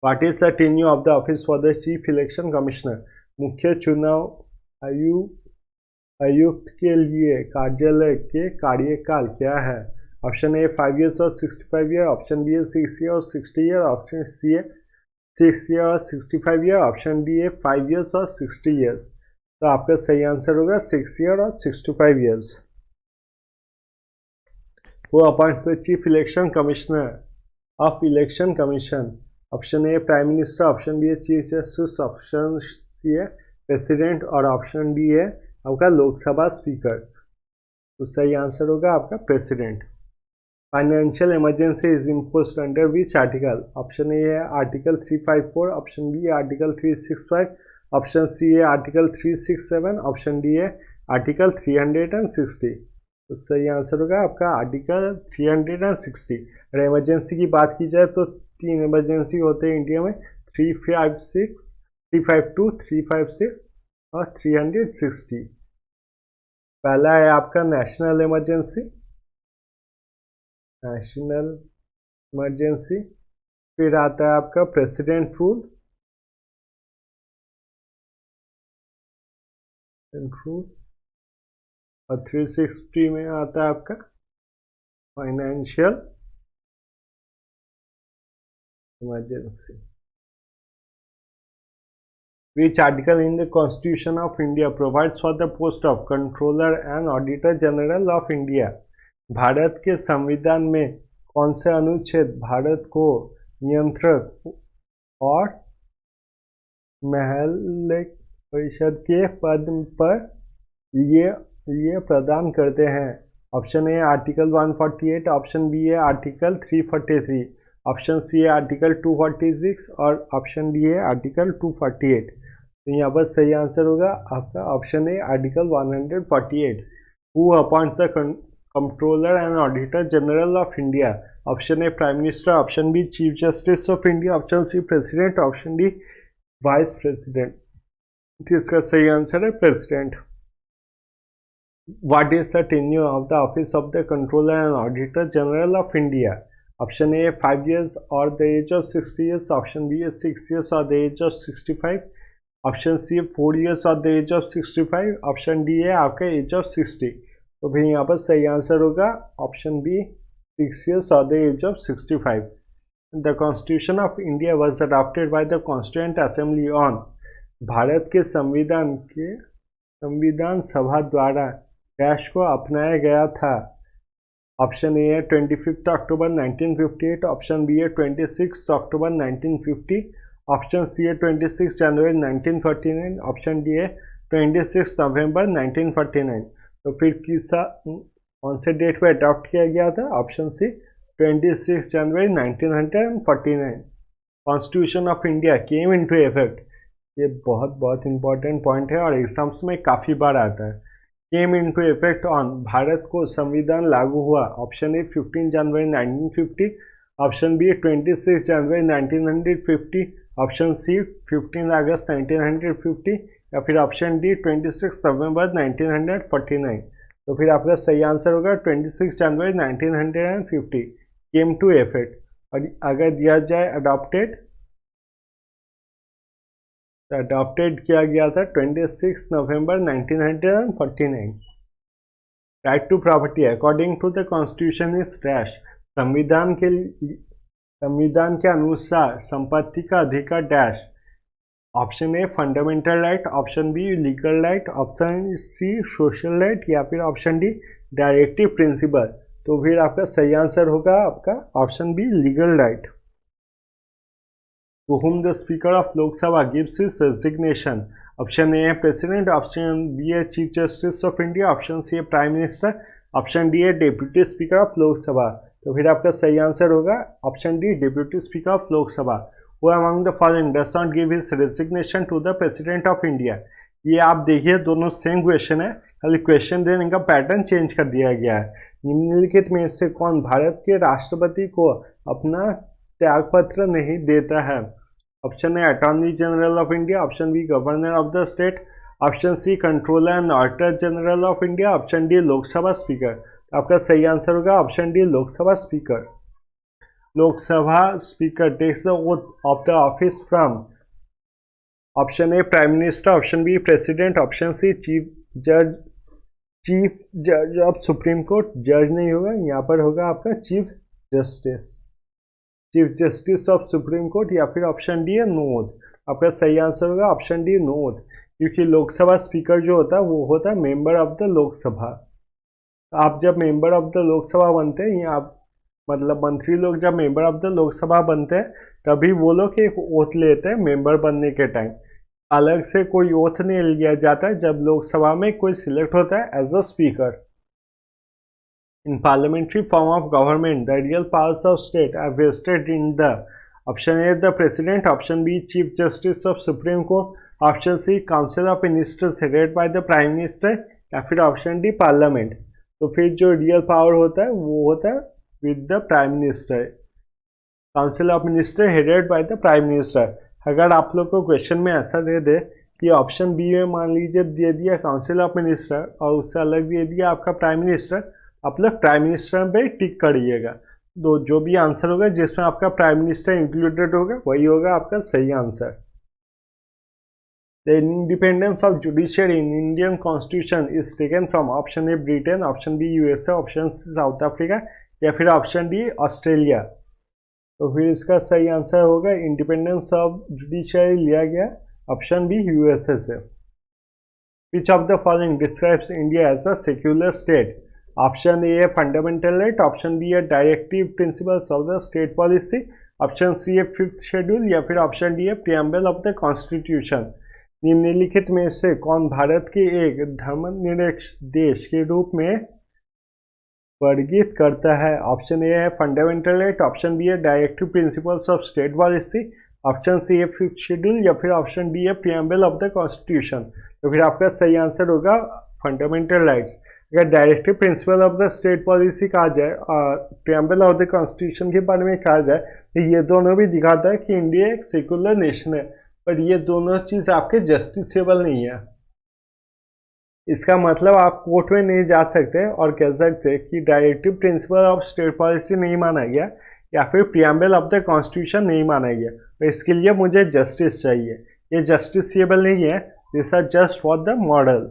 Speaker 1: What is the tenure of the office for the chief election commissioner? मुख्य चुनाव आयुक्त के लिए कार्यालय के कार्यकाल क्या है? ऑप्शन ए 5 ईयर्स और 65 ईयर, ऑप्शन बी 6 ईयर और 60 ईयर, ऑप्शन सी 6 ईयर और 65 ईयर, ऑप्शन डी 5 ईयर्स और 60 ईयर्स। तो आपका सही आंसर होगा 6 ईयर और 65 ईयर्स। वो appoints the chief election commissioner of election commission? Option A prime minister, option B chief justice, option C president और option D है आपका लोकसभा स्पीकर। तो सही आंसर होगा आपका president. Financial emergency is imposed under which article? Option A है article 354, option B article 365, option C है article 367, option D है आर्टिकल 360। तो सही आंसर होगा आपका आर्टिकल 360। अगर इमरजेंसी की बात की जाए तो 3 इमरजेंसी होते हैं इंडिया में, 356, 352, 356 और 360। पहला है आपका नेशनल इमरजेंसी, फिर आता है आपका प्रेसिडेंट रूल, और 360 में आता है आपका financial emergency. Which article in the Constitution of India provides for the post of Controller and Auditor General of India? Bharat के संविधान में कौन से अनुच्छेद भारत को नियंत्रक और महालेख परिषद के पद पर लिए प्रदान करते हैं? Option A article 148, option B है आर्टिकल 343, ऑप्शन सी है आर्टिकल 246 और ऑप्शन डी है आर्टिकल 248। तो यहाँ पर सही आंसर होगा आपका option A article 148। Who appoints the controller and auditor general of India? Option A prime minister, option B chief justice of India, option C president, option D vice president. जिसका सही answer है president. What is the tenure of the office of the controller and auditor general of India? Option A 5 years और the age of 60 years, option B 6 years और the age of 65, option C 4 years और the age of 65, option D है आपका as of 60। तो भाई यहाँ पर सही आंसर होगा ऑप्शन बी 6 years और the age of 65। The constitution of India was adopted by the constituent assembly on? Bharat के संविधान सभा द्वारा डैश को अपनाया गया था? ऑप्शन ए है 25 अक्टूबर 1958, ऑप्शन बी है 26 अक्टूबर 1950, ऑप्शन सी है 26 जनवरी 1949, ऑप्शन डी है 26 नवंबर 1949। तो फिर कौन से डेट पर अडॉप्ट किया गया था? ऑप्शन सी 26 जनवरी 1949। Constitution of India came into effect? ये बहुत इंपॉर्टेंट पॉइंट है और एग्जाम्स में काफ़ी बार आता है। Came into effect on, Bharat को संविधान लागू हुआ? ऑप्शन ए 15 जनवरी 1950, ऑप्शन बी 26 जनवरी 1950, ऑप्शन सी 15 अगस्त 1950 या फिर ऑप्शन डी 26 नवंबर 1949। तो फिर आपका सही आंसर होगा 26 जनवरी 1950 केम टू इफेक्ट। और अगर दिया जाए अडॉप्टेड, तो अडॉप्टेड किया गया था 26 नवंबर 1949। Right to property according to the constitution is dash? संविधान के अनुसार संपत्ति का अधिकार dash option A fundamental right, option B legal right, option C social right, या फिर ऑप्शन डी डायरेक्टिव प्रिंसिपल। तो फिर आपका सही आंसर होगा आपका option B legal right. To whom the speaker of Lok Sabha gives his resignation. Option A है president, option B है chief justice of India, option C है प्राइम मिनिस्टर, ऑप्शन डी है deputy speaker of Lok Sabha. तो फिर आपका सही answer होगा option D deputy speaker of Lok Sabha. Who among the following does not give his resignation to the president of India. ये आप देखिए दोनों सेम क्वेश्चन है, खाली क्वेश्चन देने का पैटर्न चेंज कर दिया गया है। निम्नलिखित में से कौन भारत के राष्ट्रपति को अपना त्यागपत्र नहीं देता है? Option A attorney general of India, option B governor of the state, option C controller and auditor general of India, option D Lok Sabha speaker. आपका सही आंसर होगा option D Lok Sabha speaker. Lok Sabha speaker takes the oath of the office from option A prime minister, option B president, option C chief जज of supreme court. जज नहीं होगा, यहाँ पर होगा आपका chief justice of supreme court, या फिर ऑप्शन डी है नोध। आपका सही आंसर होगा ऑप्शन डी नोध, क्योंकि लोकसभा स्पीकर जो होता है वो होता है मेंबर ऑफ द लोकसभा। आप जब मेंबर ऑफ द लोकसभा बनते हैं, या आप मतलब मंत्री लोग जब मेंबर ऑफ द लोकसभा बनते हैं तभी वो लोग एक ओथ लेते हैं मेंबर बनने के टाइम। अलग से कोई ओथ नहीं लिया जाता है जब लोकसभा में कोई सिलेक्ट होता है as a speaker. In parliamentary form of government, the real powers of state are vested in the option A the president, option B chief justice of supreme court, option C council of ministers headed by the prime minister, या फिर option D parliament. तो फिर जो real power होता है वो होता है with the prime minister, council of minister headed by the prime minister. अगर आप लोग को क्वेश्चन में ऐसा दे दे कि ऑप्शन बी में मान लीजिए दे दिया काउंसिल ऑफ मिनिस्टर और उससे अलग दे दिया आपका प्राइम मिनिस्टर, आप लोग प्राइम मिनिस्टर पे टिक करिएगा। तो जो भी आंसर होगा जिसमें आपका प्राइम मिनिस्टर इंक्लूडेड होगा वही होगा आपका सही answer. The independence of judiciary in Indian constitution is taken from option A Britain, option B USA, option C South Africa, या फिर ऑप्शन डी ऑस्ट्रेलिया। तो फिर इसका सही आंसर होगा इंडिपेंडेंस ऑफ जुडिशियरी लिया गया ऑप्शन बी यूएसए से। Which of the following describes India as a secular state? Option A है फंडामेंटल राइट, ऑप्शन बी है directive principles of the state policy, option C है fifth schedule, या फिर option D है preamble of the constitution. निम्नलिखित में से कौन भारत के एक धर्मनिरपेक्ष देश के रूप में वर्गीकृत करता है? ऑप्शन ए है फंडामेंटल राइट, ऑप्शन बी है directive principles of state policy, option C है फिफ्थ शेड्यूल, या फिर ऑप्शन डी है प्रियम्बल ऑफ द कॉन्स्टिट्यूशन। तो फिर आपका सही आंसर होगा फंडामेंटल राइट्स। अगर directive principle of the state policy कहा जाए और प्रियम्बल ऑफ द कॉन्स्टिट्यूशन के बारे में कहा जाए तो ये दोनों भी दिखाता है कि इंडिया एक सेकुलर नेशन है, पर ये दोनों चीज़ आपके जस्टिसेबल नहीं है। इसका मतलब आप कोर्ट में नहीं जा सकते और कह सकते कि directive principle of state policy नहीं माना गया या फिर प्रियम्बल ऑफ द कॉन्स्टिट्यूशन नहीं माना गया, तो इसके लिए मुझे जस्टिस चाहिए। ये जस्टिसेबल नहीं है, this are just for the model.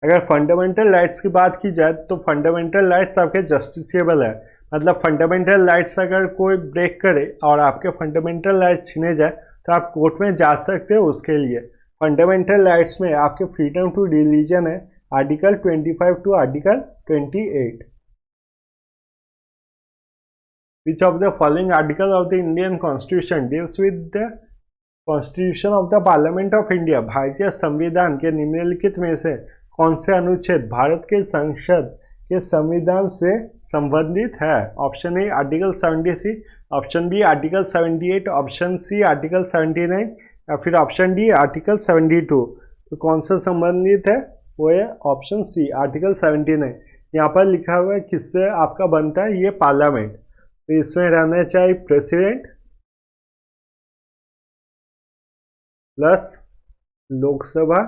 Speaker 1: अगर फंडामेंटल राइट्स की बात की जाए तो फंडामेंटल राइट्स आपके जस्टिसेबल है, मतलब फंडामेंटल राइट्स अगर कोई ब्रेक करे और आपके फंडामेंटल राइट्स छीने जाए तो आप कोर्ट में जा सकते हो उसके लिए। फंडामेंटल राइट्स में आपके फ्रीडम टू रिलीजन है article 25 to article 28। Which of the following article of the Indian constitution deals with the constitution of the parliament of India? भारतीय संविधान के निम्नलिखित में से कौन से अनुच्छेद भारत के संसद के संविधान से संबंधित है? Option A article 73, option B article 78, option C article 79, या फिर ऑप्शन डी आर्टिकल 72। तो कौन सा संबंधित है? वो है ऑप्शन सी आर्टिकल 79। यहाँ पर लिखा हुआ है किससे आपका बनता है ये पार्लियामेंट, तो इसमें रहना चाहिए president plus Lok Sabha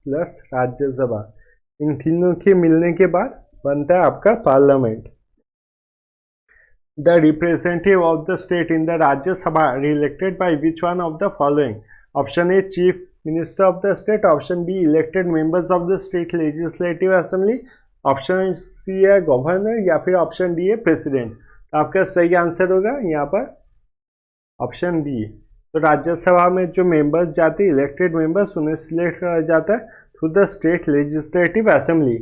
Speaker 1: plus Rajya Sabha, इन तीनों के मिलने के बाद बनता है आपका parliament. The representative of the state in the Rajya Sabha elected by which one of the following? Option A chief minister of the state, option B elected members of the state legislative assembly, option C है governor, या फिर option D है president. तो आपका सही answer होगा यहाँ पर ऑप्शन बी। तो राज्यसभा में जो मेंबर्स जाते हैं, इलेक्टेड मेंबर्स, उन्हें सिलेक्ट करा जाता है through the state legislative assembly.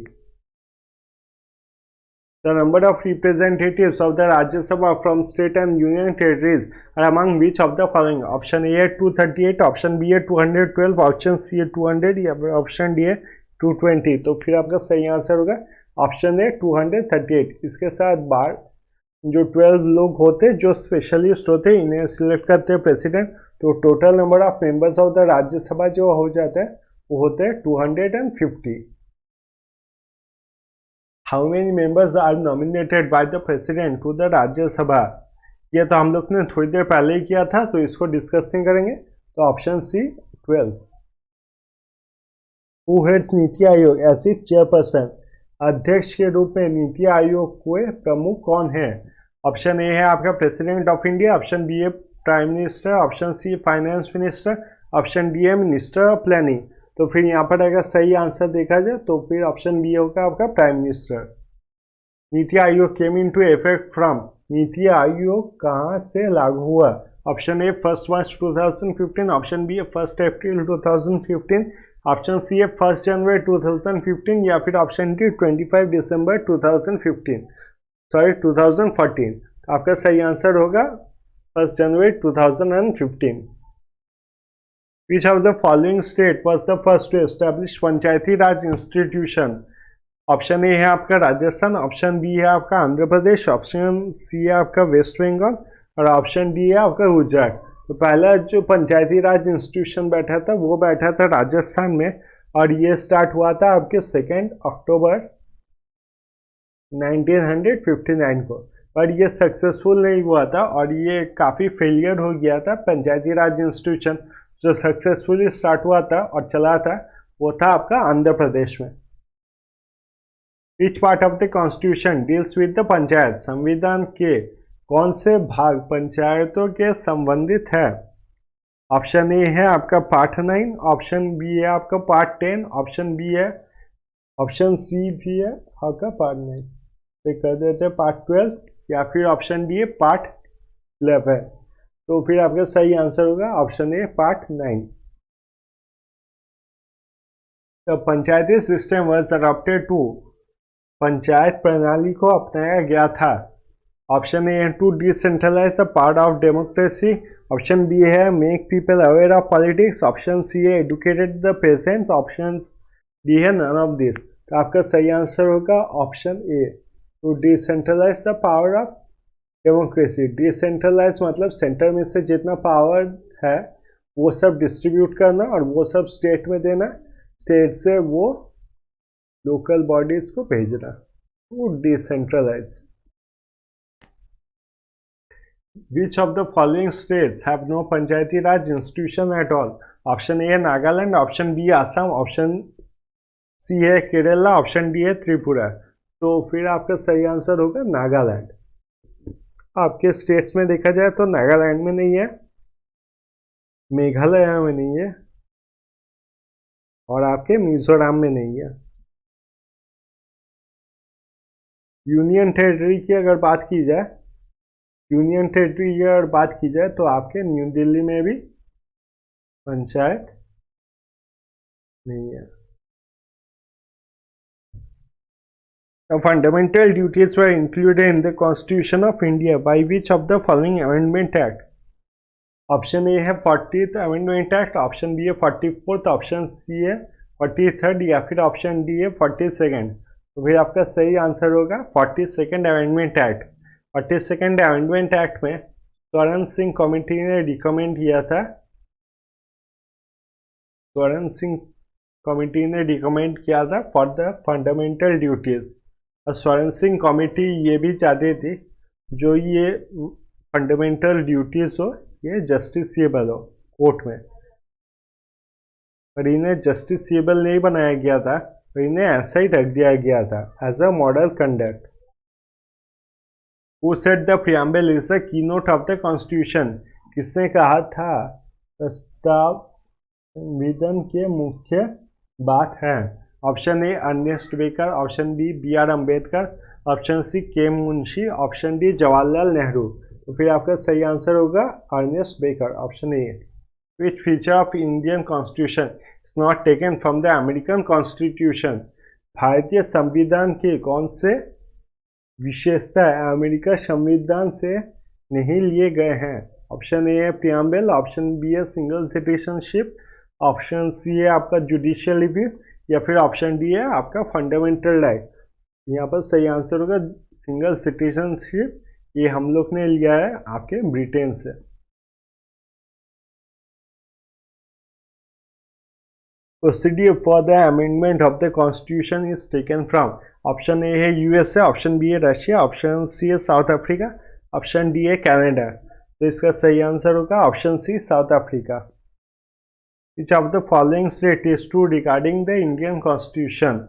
Speaker 1: The number of representatives of the Rajya Sabha from state and union territories are among which of the following? Option A है 238, ऑप्शन बी है 212, option C है 200 या फिर option D है 220। तो फिर आपका सही आंसर होगा ऑप्शन ए 238। इसके साथ बार जो 12 लोग होते हैं जो स्पेशलिस्ट होते हैं, इन्हें सिलेक्ट करते हैं प्रेसिडेंट। तो total number of members of the Rajya Sabha जो हो जाता है वो होते हैं 250। How many members are nominated by the president to the Rajya Sabha? ये तो हम लोग ने थोड़ी देर पहले ही किया था, तो इसको डिस्कस नहीं करेंगे। तो option C 12। Who heads NITI Aayog as it chairperson? अध्यक्ष के रूप में नीति आयोग के प्रमुख कौन है? ऑप्शन ए है आपका president of India, option B है prime minister, option C finance minister, option D है मिनिस्टर ऑफ प्लानिंग। तो फिर यहाँ पर अगर सही आंसर देखा जाए तो फिर ऑप्शन बी होगा आपका prime minister. NITI Aayog came into effect from? NITI Aayog कहाँ से लागू हुआ? ऑप्शन ए 1 मार्च 2015, ऑप्शन बी है 1 अप्रैल 2015, ऑप्शन सी है 1 जनवरी 2015 या फिर ऑप्शन डी 25 दिसंबर 2014। तो आपका सही आंसर होगा 1 जनवरी 2015। Which of the following state was the first to establish Panchayati Raj institution? Option A है आपका राजस्थान, ऑप्शन बी है आपका आंध्र प्रदेश, ऑप्शन सी है आपका वेस्ट बंगाल और ऑप्शन डी है आपका गुजरात। तो पहला जो पंचायती राज इंस्टीट्यूशन बैठा था वो बैठा था राजस्थान में, और ये स्टार्ट हुआ था आपके 2 अक्टूबर 1959 को। पर ये सक्सेसफुल नहीं हुआ था और ये काफ़ी फेलियर हो गया था। पंचायती राज इंस्टीट्यूशन जो सक्सेसफुली स्टार्ट हुआ था और चला था वो था आपका आंध्र प्रदेश में। Which part of the constitution deals with the panchayat? संविधान के कौन से भाग पंचायतों के संबंधित है? ऑप्शन ए है आपका पार्ट 9, ऑप्शन बी है आपका पार्ट 10, ऑप्शन बी है, ऑप्शन सी भी है आपका पार्ट 9, तो कर देते हैं पार्ट 12 या फिर ऑप्शन डी है पार्ट 11। तो फिर आपका सही आंसर होगा ऑप्शन ए पार्ट 9। तो Panchayati system was adopted to? Panchayat प्रणाली को अपनाया गया था। ऑप्शन ए है to decentralise the part of democracy, option B है make people aware of politics, option C है educated the patients, option D है नन ऑफ दिस। तो आपका सही आंसर होगा option A to decentralise the power of democracy. Decentralise मतलब centre में से जितना पावर है वो सब डिस्ट्रीब्यूट करना और वो सब स्टेट में देना, स्टेट से वो लोकल बॉडीज को भेजना, वो decentralise. Which of the following states have no Panchayati Raj institution at all? Option A है Nagaland, option B Assam, option C है केरला, ऑप्शन डी है त्रिपुरा। तो फिर आपका सही आंसर होगा नागालैंड। आपके स्टेट्स में देखा जाए तो नागालैंड में नहीं है, मेघालय में नहीं है और आपके मिजोरम में नहीं है। यूनियन टेरिटरी की अगर बात की जाए, यूनियन टेरिटरी की अगर बात की जाए तो आपके न्यू दिल्ली में भी पंचायत नहीं है। The fundamental duties were included in the Constitution of India by which of the following Amendment Act? Option A है 40th Amendment Act, option B है 44th, ऑप्शन सी है 43rd या फिर ऑप्शन डी है 42nd। तो फिर आपका सही आंसर होगा 42nd Amendment Act। 42nd Amendment Act में स्वर्ण सिंह कमेटी ने रिकमेंड किया था, स्वर्ण सिंह कमेटी ने रिकमेंड किया था फॉर द फंडामेंटल ड्यूटीज। और स्वर्ण सिंह कमेटी ये भी चाहती थी जो ये फंडामेंटल ड्यूटीज हो ये जस्टिसेबल हो कोर्ट में, पर इन्हें जस्टिसेबल नहीं बनाया गया था, तो इन्हें ऐसा ही रख दिया गया था as a model conduct. Who said the preamble is the keynote of the constitution? किसने कहा था प्रस्ताव संविधान के मुख्य बात है? Option A Ernest Baker, option B B R Ambedkar, option C K Munshi, option D Jawaharlal Nehru. तो फिर आपका सही आंसर होगा Ernest Baker, option A. Which feature of Indian constitution is not taken from the American constitution? भारतीय संविधान के कौन से विशेषता अमेरिका संविधान से नहीं लिए गए हैं? ऑप्शन ए है प्रियम्बल, ऑप्शन बी है सिंगल सिटीजनशिप, ऑप्शन सी है आपका जुडिशियल रिव्यू, या फिर ऑप्शन डी है आपका फंडामेंटल राइट। यहाँ पर सही आंसर होगा सिंगल सिटीजनशिप, ये हम लोग ने लिया है आपके ब्रिटेन से। Procedure for the amendment of the constitution is taken from? Option A है यूएसए, ऑप्शन बी है रशिया, ऑप्शन सी है साउथ अफ्रीका, ऑप्शन डी है कनाडा। तो इसका सही आंसर होगा option C, South Africa. Which of the following state is true regarding the Indian Constitution?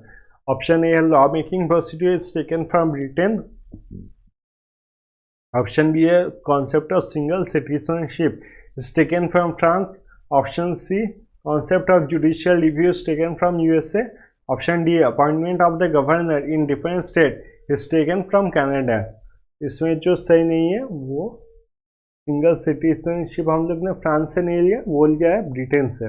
Speaker 1: Option A, law-making procedure is taken from Britain. Option B, concept of single citizenship is taken from France. Option C, concept of judicial review is taken from USA. Option D, appointment of the governor in different state is taken from Canada. इसमें जो सही नहीं है वो single citizenship हम लोग ने France से नहीं लिया, वो लिया है ब्रिटेन से।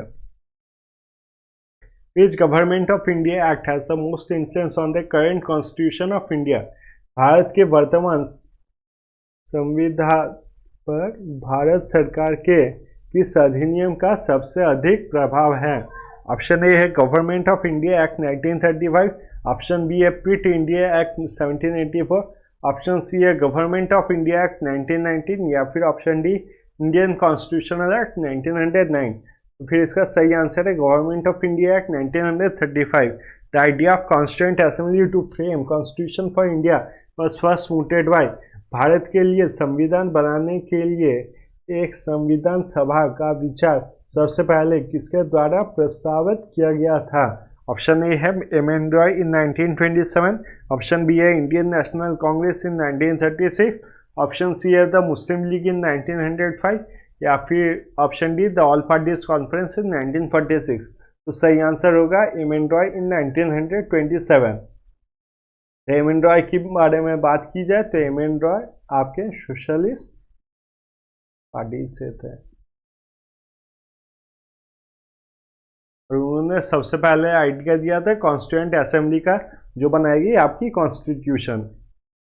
Speaker 1: Which government of India act has the most influence on the current constitution of India? Bharat के वर्तमान संविधान पर भारत सरकार के किस अधिनियम का सबसे अधिक प्रभाव है? ऑप्शन ए है government of India act 1935, option B है Pitt India act 1784, option C है गवर्नमेंट ऑफ इंडिया एक्ट 1919, या फिर option D Indian constitutional act 1909। तो फिर इसका सही आंसर है government of India act 1935। The idea of constituent assembly to frame constitution for India was first mooted by? Bharat के लिए संविधान बनाने के लिए एक संविधान सभा का विचार सबसे पहले किसके द्वारा प्रस्तावित किया गया था? ऑप्शन ए है एम.एन. रॉय इन 1927, ऑप्शन बी है इंडियन नेशनल कांग्रेस इन 1936, ऑप्शन सी है द मुस्लिम लीग इन 1905, या फिर option D the all parties conference in 1946। तो सही आंसर होगा एम.एन. रॉय इन 1927। एम.एन. रॉय के बारे में बात की जाए तो एम.एन. रॉय आपके सोशलिस्ट पार्टी से थे और उन्होंने सबसे पहले आइडिया दिया था कॉन्स्टिट्यूएंट असेंबली का, जो बनाएगी आपकी constitution.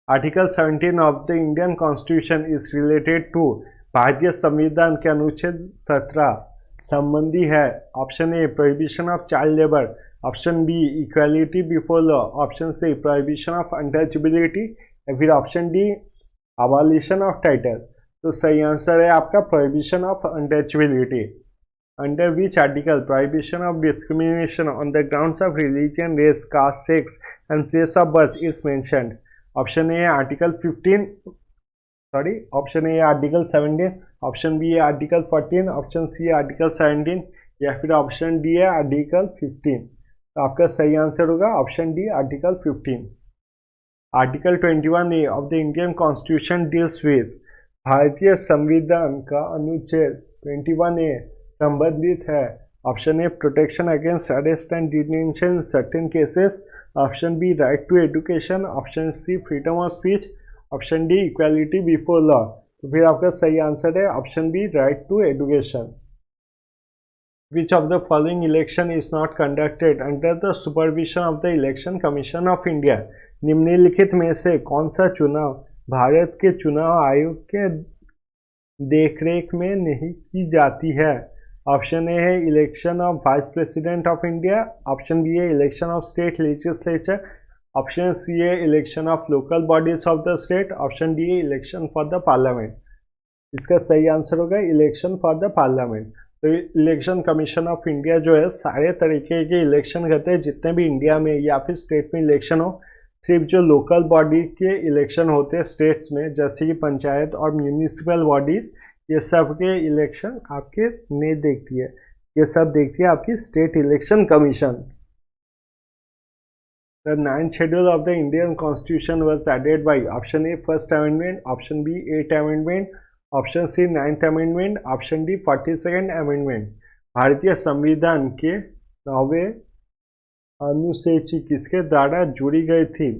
Speaker 1: Article 17 of the Indian constitution is related to? भारतीय संविधान के अनुच्छेद 17 संबंधी है। Option A prohibition of child labour, option B equality before law, option C prohibition of untouchability, या फिर option D abolition of title. तो सही आंसर है आपका prohibition of untouchability. Under which article prohibition of discrimination on the grounds of religion, race, caste, sex and place of birth is mentioned? Option A article 15, option A article 17, option B article 14, option C article 17, या फिर option D है article 15। तो आपका सही answer होगा option D article 15। Article 21A of the Indian constitution deals with? भारतीय संविधान का अनुच्छेद 21A संबंधित है। Option A protection against arrest and detention in certain cases, option B right to education, option C freedom of speech, option D equality before law. तो फिर आपका सही आंसर है option B right to education. Which of the following election is not conducted under the supervision of the election commission of India? निम्नलिखित में से कौन सा चुनाव भारत के चुनाव आयोग के देखरेख में नहीं की जाती है? ऑप्शन ए है election of vice president of India, option B है election of state legislature, option C है election of local bodies of the state, option D है इलेक्शन फॉर द पार्लियामेंट। इसका सही आंसर होगा इलेक्शन फॉर द पार्लियामेंट। तो election commission of India जो है सारे तरीके के इलेक्शन करते हैं, जितने भी इंडिया में या फिर स्टेट में इलेक्शन हो। सिर्फ जो लोकल बॉडी के इलेक्शन होते हैं स्टेट्स में, जैसे कि पंचायत और म्यूनिसिपल बॉडीज, ये सब के इलेक्शन आपके नहीं देखती है, ये सब देखती है आपकी state election commission. The 9th schedule of the Indian constitution was added by? Option A first amendment, option B 8th amendment, option C 9th amendment, option D 42nd amendment. भारतीय संविधान के 9वें अनुसूची किसके द्वारा जोड़ी गई थी?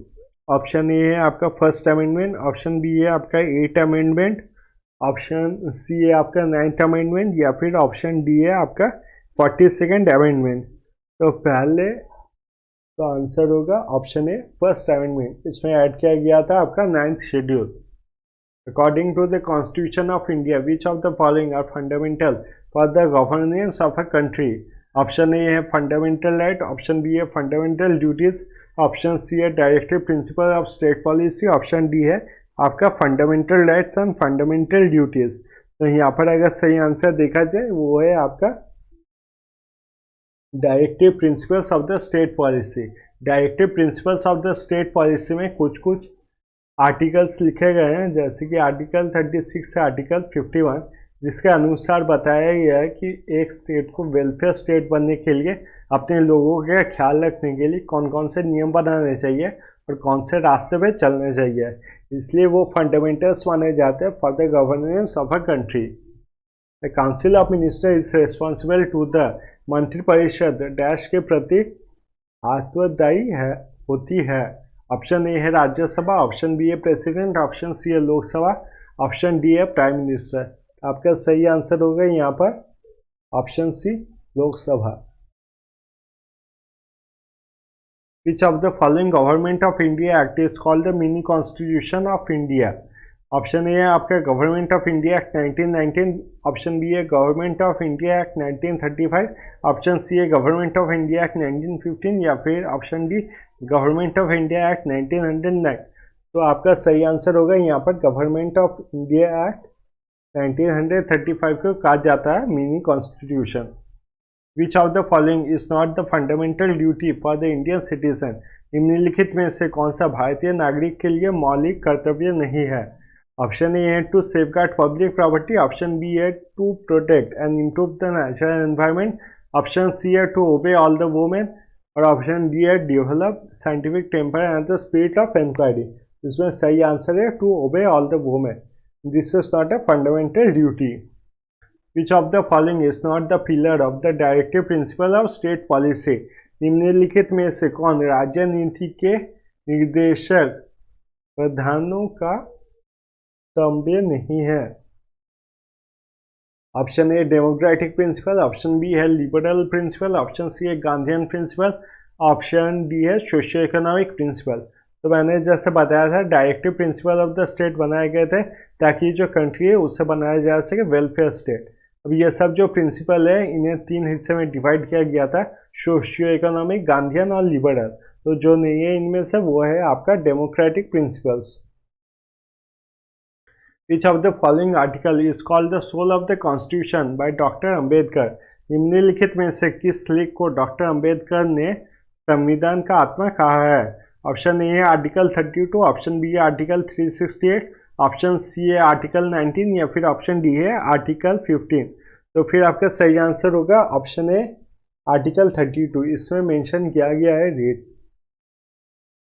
Speaker 1: ऑप्शन ए है आपका फर्स्ट अमेंडमेंट, ऑप्शन बी है आपका 8th अमेंडमेंट, ऑप्शन सी है आपका 9th अमेंडमेंट या फिर ऑप्शन डी है आपका 42nd अमेंडमेंट। तो पहले तो आंसर होगा ऑप्शन ए फर्स्ट अमेंडमेंट। इसमें ऐड किया गया था आपका 9th शेड्यूल। According to the constitution of India which of the following are fundamental for the governance of a country. Option A है फंडामेंटल राइट, ऑप्शन बी है fundamental duties, option C है directive principle of state policy, option D है आपका fundamental rights and fundamental duties. तो यहाँ पर अगर सही आंसर देखा जाए वो है आपका directive principles of the state policy. Directive principles of the state policy में कुछ कुछ आर्टिकल्स लिखे गए हैं, जैसे कि आर्टिकल 36 से आर्टिकल 51, जिसके अनुसार बताया गया है कि एक स्टेट को वेलफेयर स्टेट बनने के लिए अपने लोगों का ख्याल रखने के लिए कौन कौन से नियम बनाने चाहिए और कौन से रास्ते पे चलने चाहिए। इसलिए वो फंडामेंटल्स माने जाते हैं for the governance of a country. The council of minister is responsible to the मंत्रिपरिषद डैश के प्रति आत्मदायी है होती है। ऑप्शन ए है राज्यसभा, ऑप्शन बी है प्रेसिडेंट, ऑप्शन सी है लोकसभा, ऑप्शन डी है प्राइम मिनिस्टर। आपका सही आंसर होगा यहाँ पर option C Lok Sabha. Which of the following government of India act is called the mini constitution of India. Option A है आपका government of India act 1919, option B है government of India act 1935, option C है government of India act 1915 या फिर option D government of India act 1909। तो आपका सही answer होगा यहाँ पर गवर्नमेंट ऑफ इंडिया एक्ट 1935 को कहा जाता है mini constitution. Which of the following is not the fundamental duty for the Indian citizen. निम्नलिखित में से कौन सा भारतीय नागरिक के लिए मौलिक कर्तव्य नहीं है। ऑप्शन ए है to safeguard public property, option B है to protect and improve the natural environment, option C है to obey all the women और ऑप्शन डी है develop scientific temper and the spirit of inquiry. इसमें सही answer है to obey all the women. This is not a fundamental duty. Which of the following is not the pillar of the directive principle of state policy. निम्नलिखित में से कौन राज्य नीति के निर्देशक प्रधानों का स्तंभ नहीं है। Option A democratic principle, option B है लिबरल प्रिंसिपल, ऑप्शन सी है गांधीयन प्रिंसिपल, ऑप्शन डी है सोशियो इकोनॉमिक प्रिंसिपल। तो मैंने जैसे बताया था directive principle of the state बनाए गए थे ताकि जो कंट्री है उससे बनाया जा सके वेलफेयर स्टेट। अब ये सब जो प्रिंसिपल है इन्हें 3 हिस्से में डिवाइड किया गया था, सोशियो इकोनॉमिक, गांधीयन और लिबरल। तो जो नहीं है इनमें से वो है आपका democratic principles. Which of the following article is called the soul of the Constitution by doctor Ambedkar. निम्नलिखित में से किस लेख को डॉक्टर अम्बेडकर ने संविधान का आत्मा कहा है। ऑप्शन ए है आर्टिकल 32, ऑप्शन बी है आर्टिकल 368, ऑप्शन सी है आर्टिकल 19 या फिर ऑप्शन डी है आर्टिकल 15। तो फिर आपका सही आंसर होगा ऑप्शन ए आर्टिकल 32। इसमें मेंशन किया गया है रेट,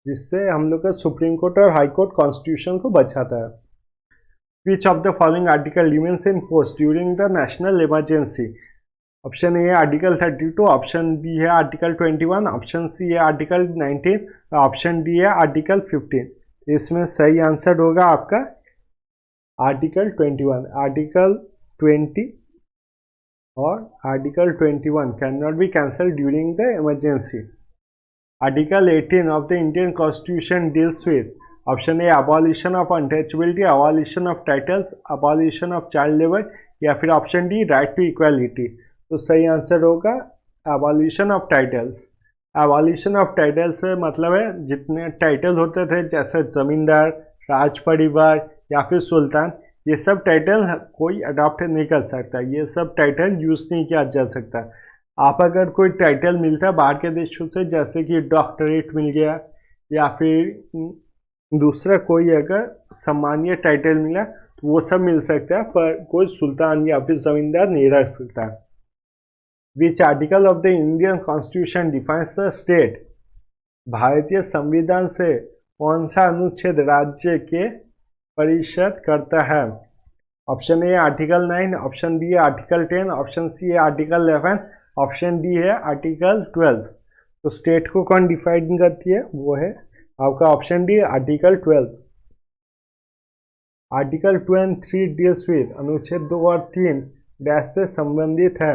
Speaker 1: जिससे हम लोग का सुप्रीम कोर्ट और हाई कोर्ट कॉन्स्टिट्यूशन को बचाता है। Which of the following article remains in force during the national emergency? Option A है आर्टिकल 32, ऑप्शन बी है आर्टिकल 21, ऑप्शन सी है आर्टिकल 19, ऑप्शन डी है आर्टिकल 15। इसमें सही आंसर होगा आपका आर्टिकल 21। आर्टिकल 20 और article 21 can not be cancel during the emergency. Article 18 of the Indian constitution deals with option A abolition of untouchability, abolition of titles, abolition of child labour या फिर option D right to equality. तो सही answer होगा abolition of titles. Abolition of titles से मतलब है जितने title होते थे जैसे जमींदार, राज परिवार या फिर सुल्तान, ये सब टाइटल कोई अडॉप्ट नहीं कर सकता, ये सब टाइटल यूज़ नहीं किया जा सकता। आप अगर कोई टाइटल मिलता है बाहर के देशों से, जैसे कि डॉक्टरेट मिल गया या फिर दूसरा कोई अगर सम्मानीय टाइटल मिला तो वो सब मिल सकता है, पर कोई सुल्तान या फिर जमींदार नहीं रख सकता। विच article of the Indian constitution defines the state. भारतीय संविधान से कौन सा अनुच्छेद राज्य के परिषद करता है। Option A article 9, option B है आर्टिकल 10, ऑप्शन सी है आर्टिकल 11, ऑप्शन डी है आर्टिकल 12। तो स्टेट को कौन डिफाइन करती है वो है आपका option D article 12। Article 2 and 3 deals with अनुच्छेद 2 और 3 डैश से संबंधित है।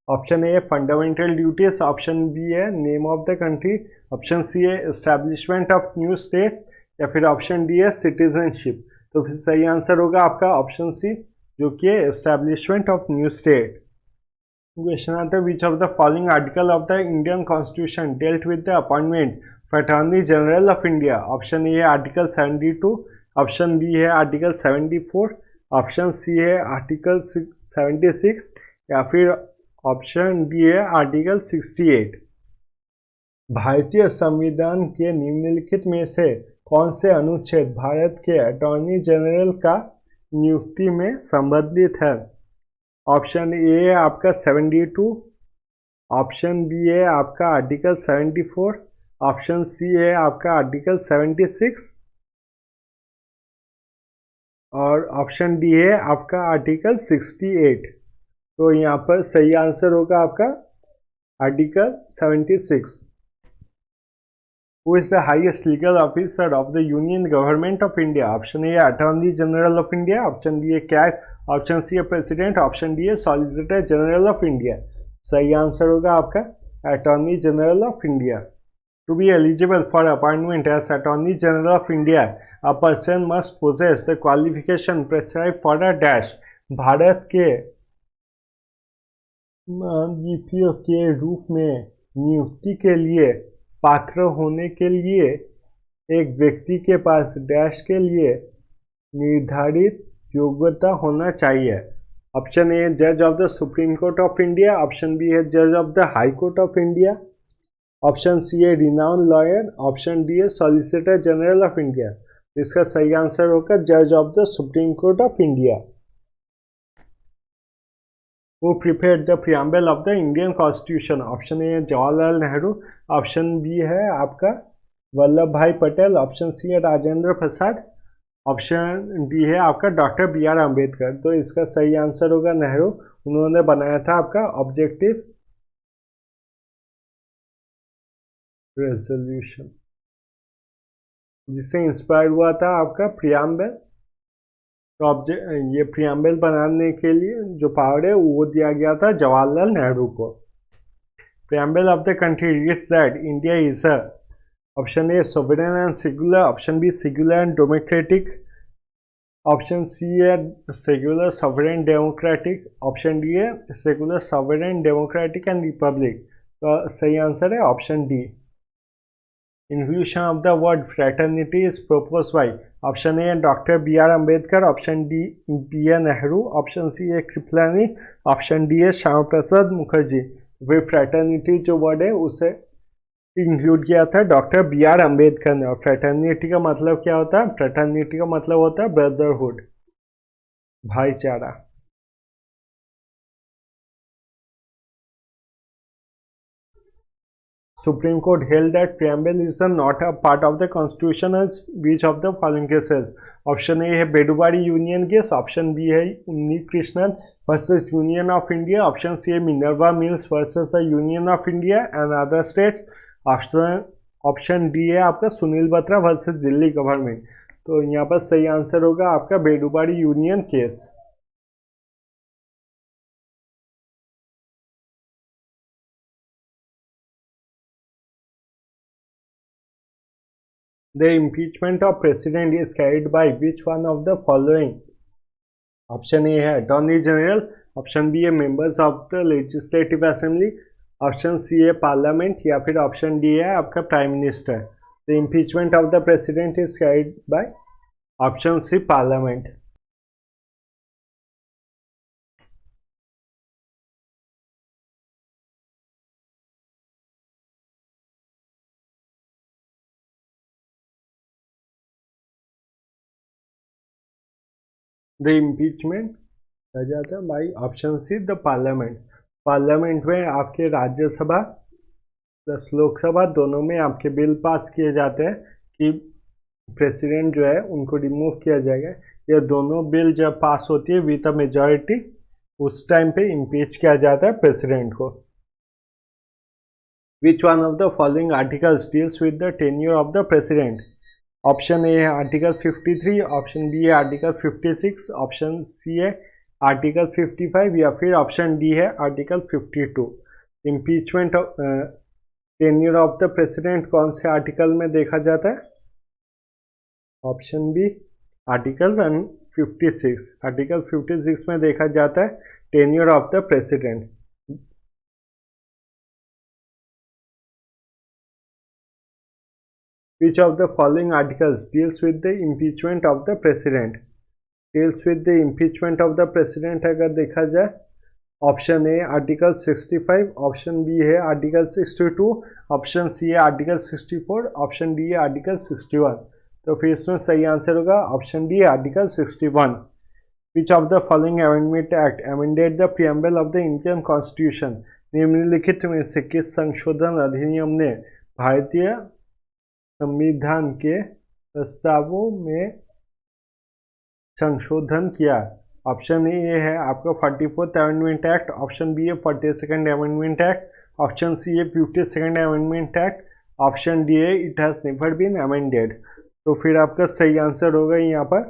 Speaker 1: Option A fundamental duties, option B है name of the country, option C है एस्टैब्लिशमेंट ऑफ न्यू स्टेट्स, या फिर ऑप्शन डी है सिटीजनशिप। तो फिर सही आंसर होगा आपका ऑप्शन सी, जो कि है establishment of new state. Question आता है which of the following article of the Indian constitution dealt with the appointment for attorney general of India. Option A है आर्टिकल 72, ऑप्शन बी है आर्टिकल 74, ऑप्शन सी है article 76, या फिर option D है article 68। भारतीय संविधान के निम्नलिखित में से कौन से अनुच्छेद भारत के अटॉर्नी जनरल का नियुक्ति में संबंधित है। ऑप्शन ए है आपका 72, ऑप्शन बी है आपका आर्टिकल 74, ऑप्शन सी है आपका आर्टिकल 76 और ऑप्शन डी है आपका आर्टिकल 68। तो यहाँ पर सही आंसर होगा आपका article 76। Who is the highest legal officer of the Union Government of India? Option A attorney general of India, option B है कैग, ऑप्शन सी है प्रेसिडेंट, ऑप्शन डी है सॉलिसिटर जनरल ऑफ इंडिया। सही answer होगा आपका attorney general of India. To be eligible for appointment as attorney general of India, a person must possess the qualification prescribe for a dash. भारत के DPO के रूप में नियुक्ति के लिए पात्र होने के लिए एक व्यक्ति के पास डैश के लिए निर्धारित योग्यता होना चाहिए। ऑप्शन ए जज of the supreme court of India, option B है जज of the high court of India, option C है रिनाउंड लॉयर, ऑप्शन डी है सॉलिसिटर जनरल ऑफ इंडिया। इसका सही आंसर होगा जज of the supreme court of India. Who prepared the preamble of the Indian Constitution? Option A है Jawaharlal Nehru, option B है आपका वल्लभ भाई पटेल, ऑप्शन सी है राजेंद्र प्रसाद, ऑप्शन डी है आपका डॉक्टर बी आर अम्बेडकर। तो इसका सही आंसर होगा नेहरू। उन्होंने बनाया था आपका ऑब्जेक्टिव रेजोल्यूशन, जिससे इंस्पायर हुआ था आपका प्रियम्बल। तो ये प्रियम्बल बनाने के लिए जो पावर है वो दिया गया था जवाहरलाल नेहरू को। Preamble of the country reads that India is a, option A sovereign and secular, option B secular and democratic, option C है secular sovereign democratic, option D है secular sovereign democratic and republic. तो सही answer है option D. Inclusion of the word fraternity is propose by, option A doctor B R Ambedkar, option D B A Nehru, option C है Kripalani, option D है श्यामा प्रसाद मुखर्जी। वे fraternity जो word है उसे include किया था डॉक्टर बी आर अम्बेडकर ने। और फ्रेटर्निटी का मतलब क्या होता है? फ्रेटर्निटी का मतलब होता है ब्रदरहुड, भाईचारा। Supreme Court held that preamble is not a part of the constitution as which of the following cases? Option A है Berubari union case, option B है Unni Krishnan versus union of India, option C है Minerva mills versus the union of India and other states, option D है आपका Sunil Batra versus Delhi government. तो यहाँ पर सही answer होगा आपका Berubari union case. The impeachment of president is carried by which one of the following? Option A है attorney general, option B है members of the legislative assembly, option C है पार्लियामेंट, या फिर ऑप्शन डी है आपका prime minister. The impeachment of the president is carried by option C parliament. The impeachment किया जाता है by option C the parliament. Parliament में आपके राज्यसभा प्लस लोकसभा दोनों में आपके बिल पास किए जाते हैं कि प्रेसिडेंट जो है उनको रिमूव किया जाएगा। ये दोनों बिल जब पास होती है विद अ मेजॉरिटी, उस टाइम पे इम्पीच किया जाता है प्रेसिडेंट को। विच one of the following articles deals with the tenure of the president? Option A है आर्टिकल 53, ऑप्शन बी है आर्टिकल 56, ऑप्शन सी है आर्टिकल 55 या फिर ऑप्शन डी है article 52। Impeachment tenure of the president कौन से आर्टिकल में देखा जाता है? ऑप्शन बी आर्टिकल 156, आर्टिकल 56 में देखा जाता है tenure of the president. Which of the following articles deals with the impeachment of the president? Deals with the impeachment of the president अगर देखा जाए, option A article 65, option B है article 62, option C है article 64, option D है article 61। तो फिर इसमें सही आंसर होगा option D article 61। Which of the following amendment act amended the preamble of the Indian Constitution? निम्नलिखित में से किस संशोधन अधिनियम ने भारतीय संविधान के प्रस्तावों में संशोधन किया? ऑप्शन ए है आपका 44th amendment act, option B है 42nd amendment act, option C है 52nd amendment act, option D है it has never been amended. तो फिर आपका सही आंसर होगा यहाँ पर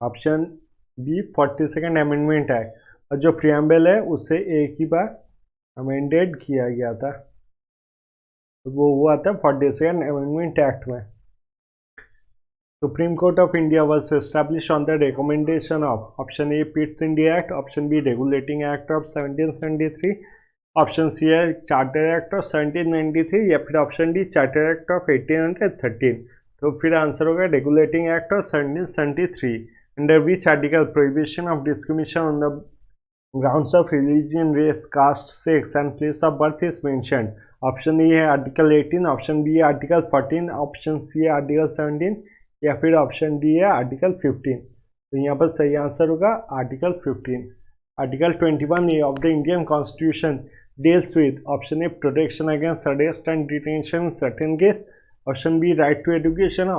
Speaker 1: option B 42nd amendment act, और जो प्रियम्बल है उसे एक ही बार अमेंडेड किया गया था, वो हुआ था 42nd अमेंडमेंट एक्ट में। Supreme court of India was establish on the recommendation of option A Pitt's India act, option B regulating act of 1773, option C है चार्टर एक्ट ऑफ 1793 या फिर option D charter act of 1813। तो फिर answer होगा regulating act of 1773। Under which article prohibition of discrimination on the grounds of religion, race, caste, sex and place of birth is mentioned? Option A है article 18, option B है article 14, option C है article 17 या फिर option D है article 15। तो यहाँ पर सही आंसर होगा article 15। Article 21A of the Indian constitution deals with option A protection against arrest and detention certain case, option B right to education,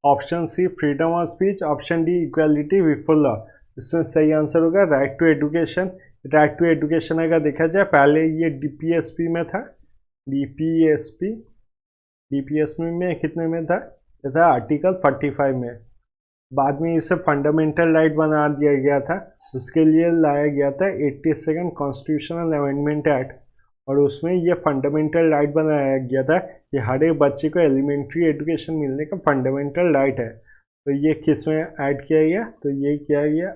Speaker 1: option C freedom of speech, option D equality before law. इसमें सही answer होगा right to education. Right to education अगर देखा जाए पहले ये DPSP में था, डीपीएसपी में कितने में था? ये था आर्टिकल 45 में। बाद में इसे फंडामेंटल राइट बना दिया गया था, उसके लिए लाया गया था 82nd कॉन्स्टिट्यूशनल अमेंडमेंट एक्ट, और उसमें ये फंडामेंटल राइट बनाया गया था कि हर एक बच्चे को एलिमेंट्री एजुकेशन मिलने का फंडामेंटल राइट है। तो ये किस में ऐड किया गया? तो ये किया गया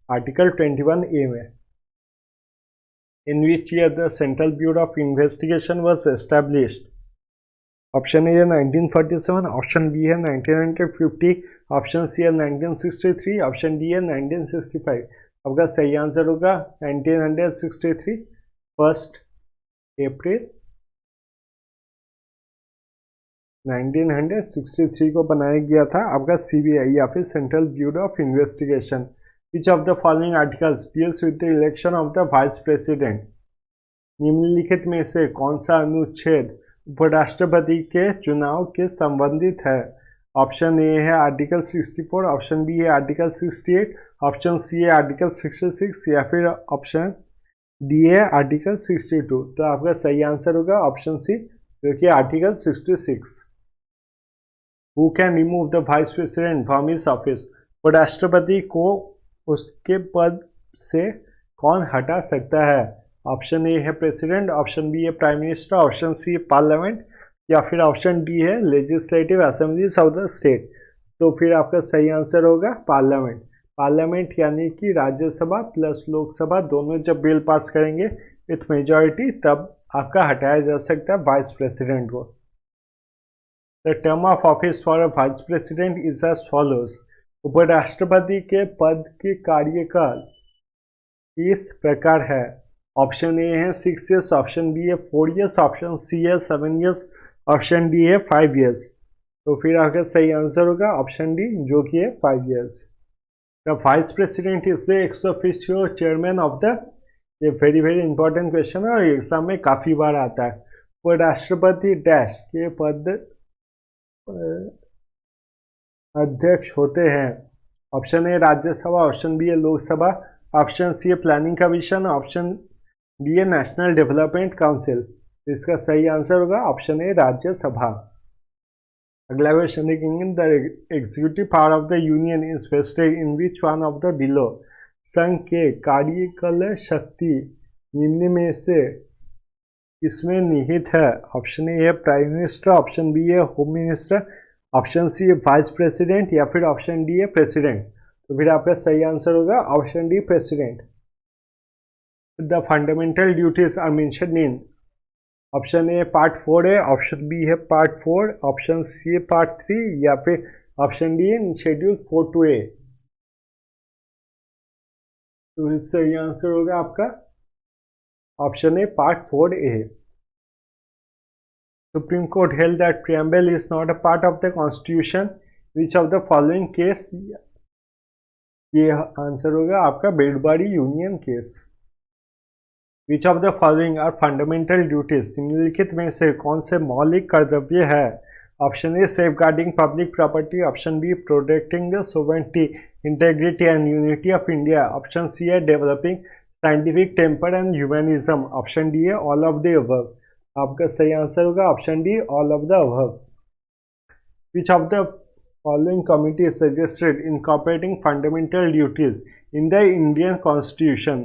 Speaker 1: आर्टिकल 21A में। In which year the Central Bureau of Investigation was established? Option A है 1947, ऑप्शन बी है 1950, ऑप्शन सी है 1963, ऑप्शन डी है 1965। आपका सही आंसर होगा 1963, 1 अप्रैल 1963 को बनाया गया था आपका सीबीआई या फिर central bureau of investigation. Which of the following articles deals with the election of the vice president? निम्नलिखित में से कौन सा अनुच्छेद उपराष्ट्रपति के चुनाव के संबंधित है? ऑप्शन ए है आर्टिकल 64, ऑप्शन बी है आर्टिकल 68, ऑप्शन सी है आर्टिकल 66 या फिर ऑप्शन डी है आर्टिकल 62। तो आपका सही आंसर होगा ऑप्शन सी, जो कि article 66। Who can remove the vice president from his office? उपराष्ट्रपति को उसके पद से कौन हटा सकता है? ऑप्शन ए है प्रेसिडेंट, ऑप्शन बी है प्राइम मिनिस्टर, ऑप्शन सी है पार्लियामेंट या फिर ऑप्शन डी है legislative assemblies of the state. तो फिर आपका सही आंसर होगा पार्लियामेंट। पार्लियामेंट यानी कि राज्यसभा प्लस लोकसभा दोनों जब बिल पास करेंगे विथ मेजॉरिटी, तब आपका हटाया जा सकता है वाइस प्रेसिडेंट को। The term of office for a vice president is as follows. उपराष्ट्रपति के पद के कार्यकाल इस प्रकार है। ऑप्शन ए है 6 ईयर्स, ऑप्शन बी है 4 ईयर्स, ऑप्शन सी है 7 ईयर्स, ऑप्शन डी है 5 ईयर्स। तो फिर आपका सही आंसर होगा ऑप्शन डी, जो कि है 5 years. The vice president is the ex officio chairman of the, ये वेरी इंपॉर्टेंट क्वेश्चन है और एग्जाम में काफ़ी बार आता है। उपराष्ट्रपति डैश के पद अध्यक्ष होते हैं। Option A Rajya Sabha, option B है लोकसभा, ऑप्शन सी है प्लानिंग कमीशन, ऑप्शन डी है नेशनल डेवलपमेंट काउंसिल। इसका सही आंसर होगा ऑप्शन ए राज्यसभा। अगला क्वेश्चन देखेंगे, the executive power of the union is vested in which one of the below. संघ के कार्यकल शक्ति निम्न में से किसमें निहित है? ऑप्शन ए है प्राइम मिनिस्टर, ऑप्शन बी है होम मिनिस्टर, ऑप्शन सी है वाइस प्रेसिडेंट, या फिर ऑप्शन डी है प्रेसिडेंट। तो फिर आपका सही आंसर होगा option D president. The fundamental duties are mentioned in, option A part 4 है, ऑप्शन बी है पार्ट 4, ऑप्शन सी है पार्ट 3, या फिर ऑप्शन डी है शेड्यूल 4 टू ए। तो सही आंसर होगा आपका option A part 4 A. Supreme court held that preamble is not a part of the constitution, which of the following case? ये answer होगा आपका Berubari union case. Which of the following are fundamental duties, निम्नलिखित में से कौन से मौलिक कर्तव्य है? Option A safeguarding public property, option B protecting the sovereignty integrity and unity of India, option C है developing scientific temper and humanism, option D है ऑल ऑफ द अबव। आपका सही आंसर होगा option D all of the above. Which of the following committee suggested incorporating fundamental duties in the Indian Constitution?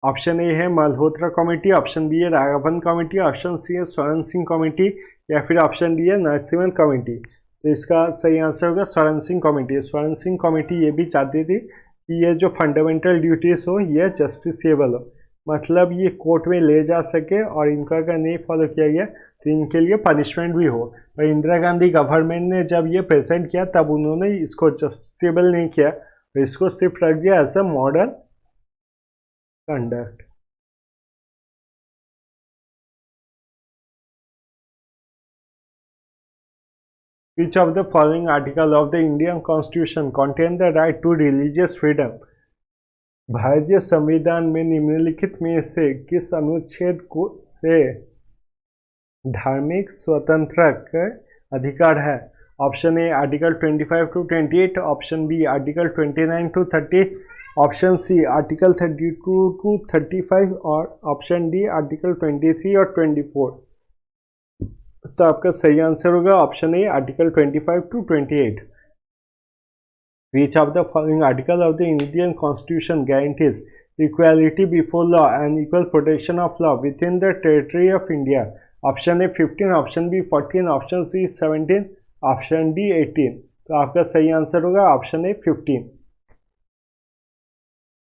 Speaker 1: Option A है Malhotra committee, option B है Raghavan committee, option C है स्वर्ण Singh committee, या फिर option D है Narasimhan committee. तो इसका सही आंसर होगा स्वर्ण सिंह कमेटी। स्वर्ण सिंह कमेटी ये भी चाहती थी कि ये जो फंडामेंटल ड्यूटीज हो ये जस्टिसेबल हो, मतलब ये कोर्ट में ले जा सके, और इनका अगर नहीं फॉलो किया गया तो इनके लिए पनिशमेंट भी हो। और इंदिरा गांधी गवर्नमेंट ने जब ये प्रेजेंट किया तब उन्होंने इसको जस्टिसेबल नहीं किया, तो इसको सिर्फ रख दिया as a model conduct. Which of the following article of the Indian Constitution contain the right to religious freedom? भारतीय संविधान में निम्नलिखित में से किस अनुच्छेद को से धार्मिक स्वतंत्रता का अधिकार है? Option A article 25 to 28, option B article 29 to 30, option C article 32 to 35, और ऑप्शन डी आर्टिकल 23 और 24। तो आपका सही आंसर होगा option A article 25 to 28। Which of the following article of the Indian Constitution guarantees equality before law and equal protection of law within the territory of India? Option A 15, option B 14, option C 17, option D 18। तो आपका सही answer होगा option A 15।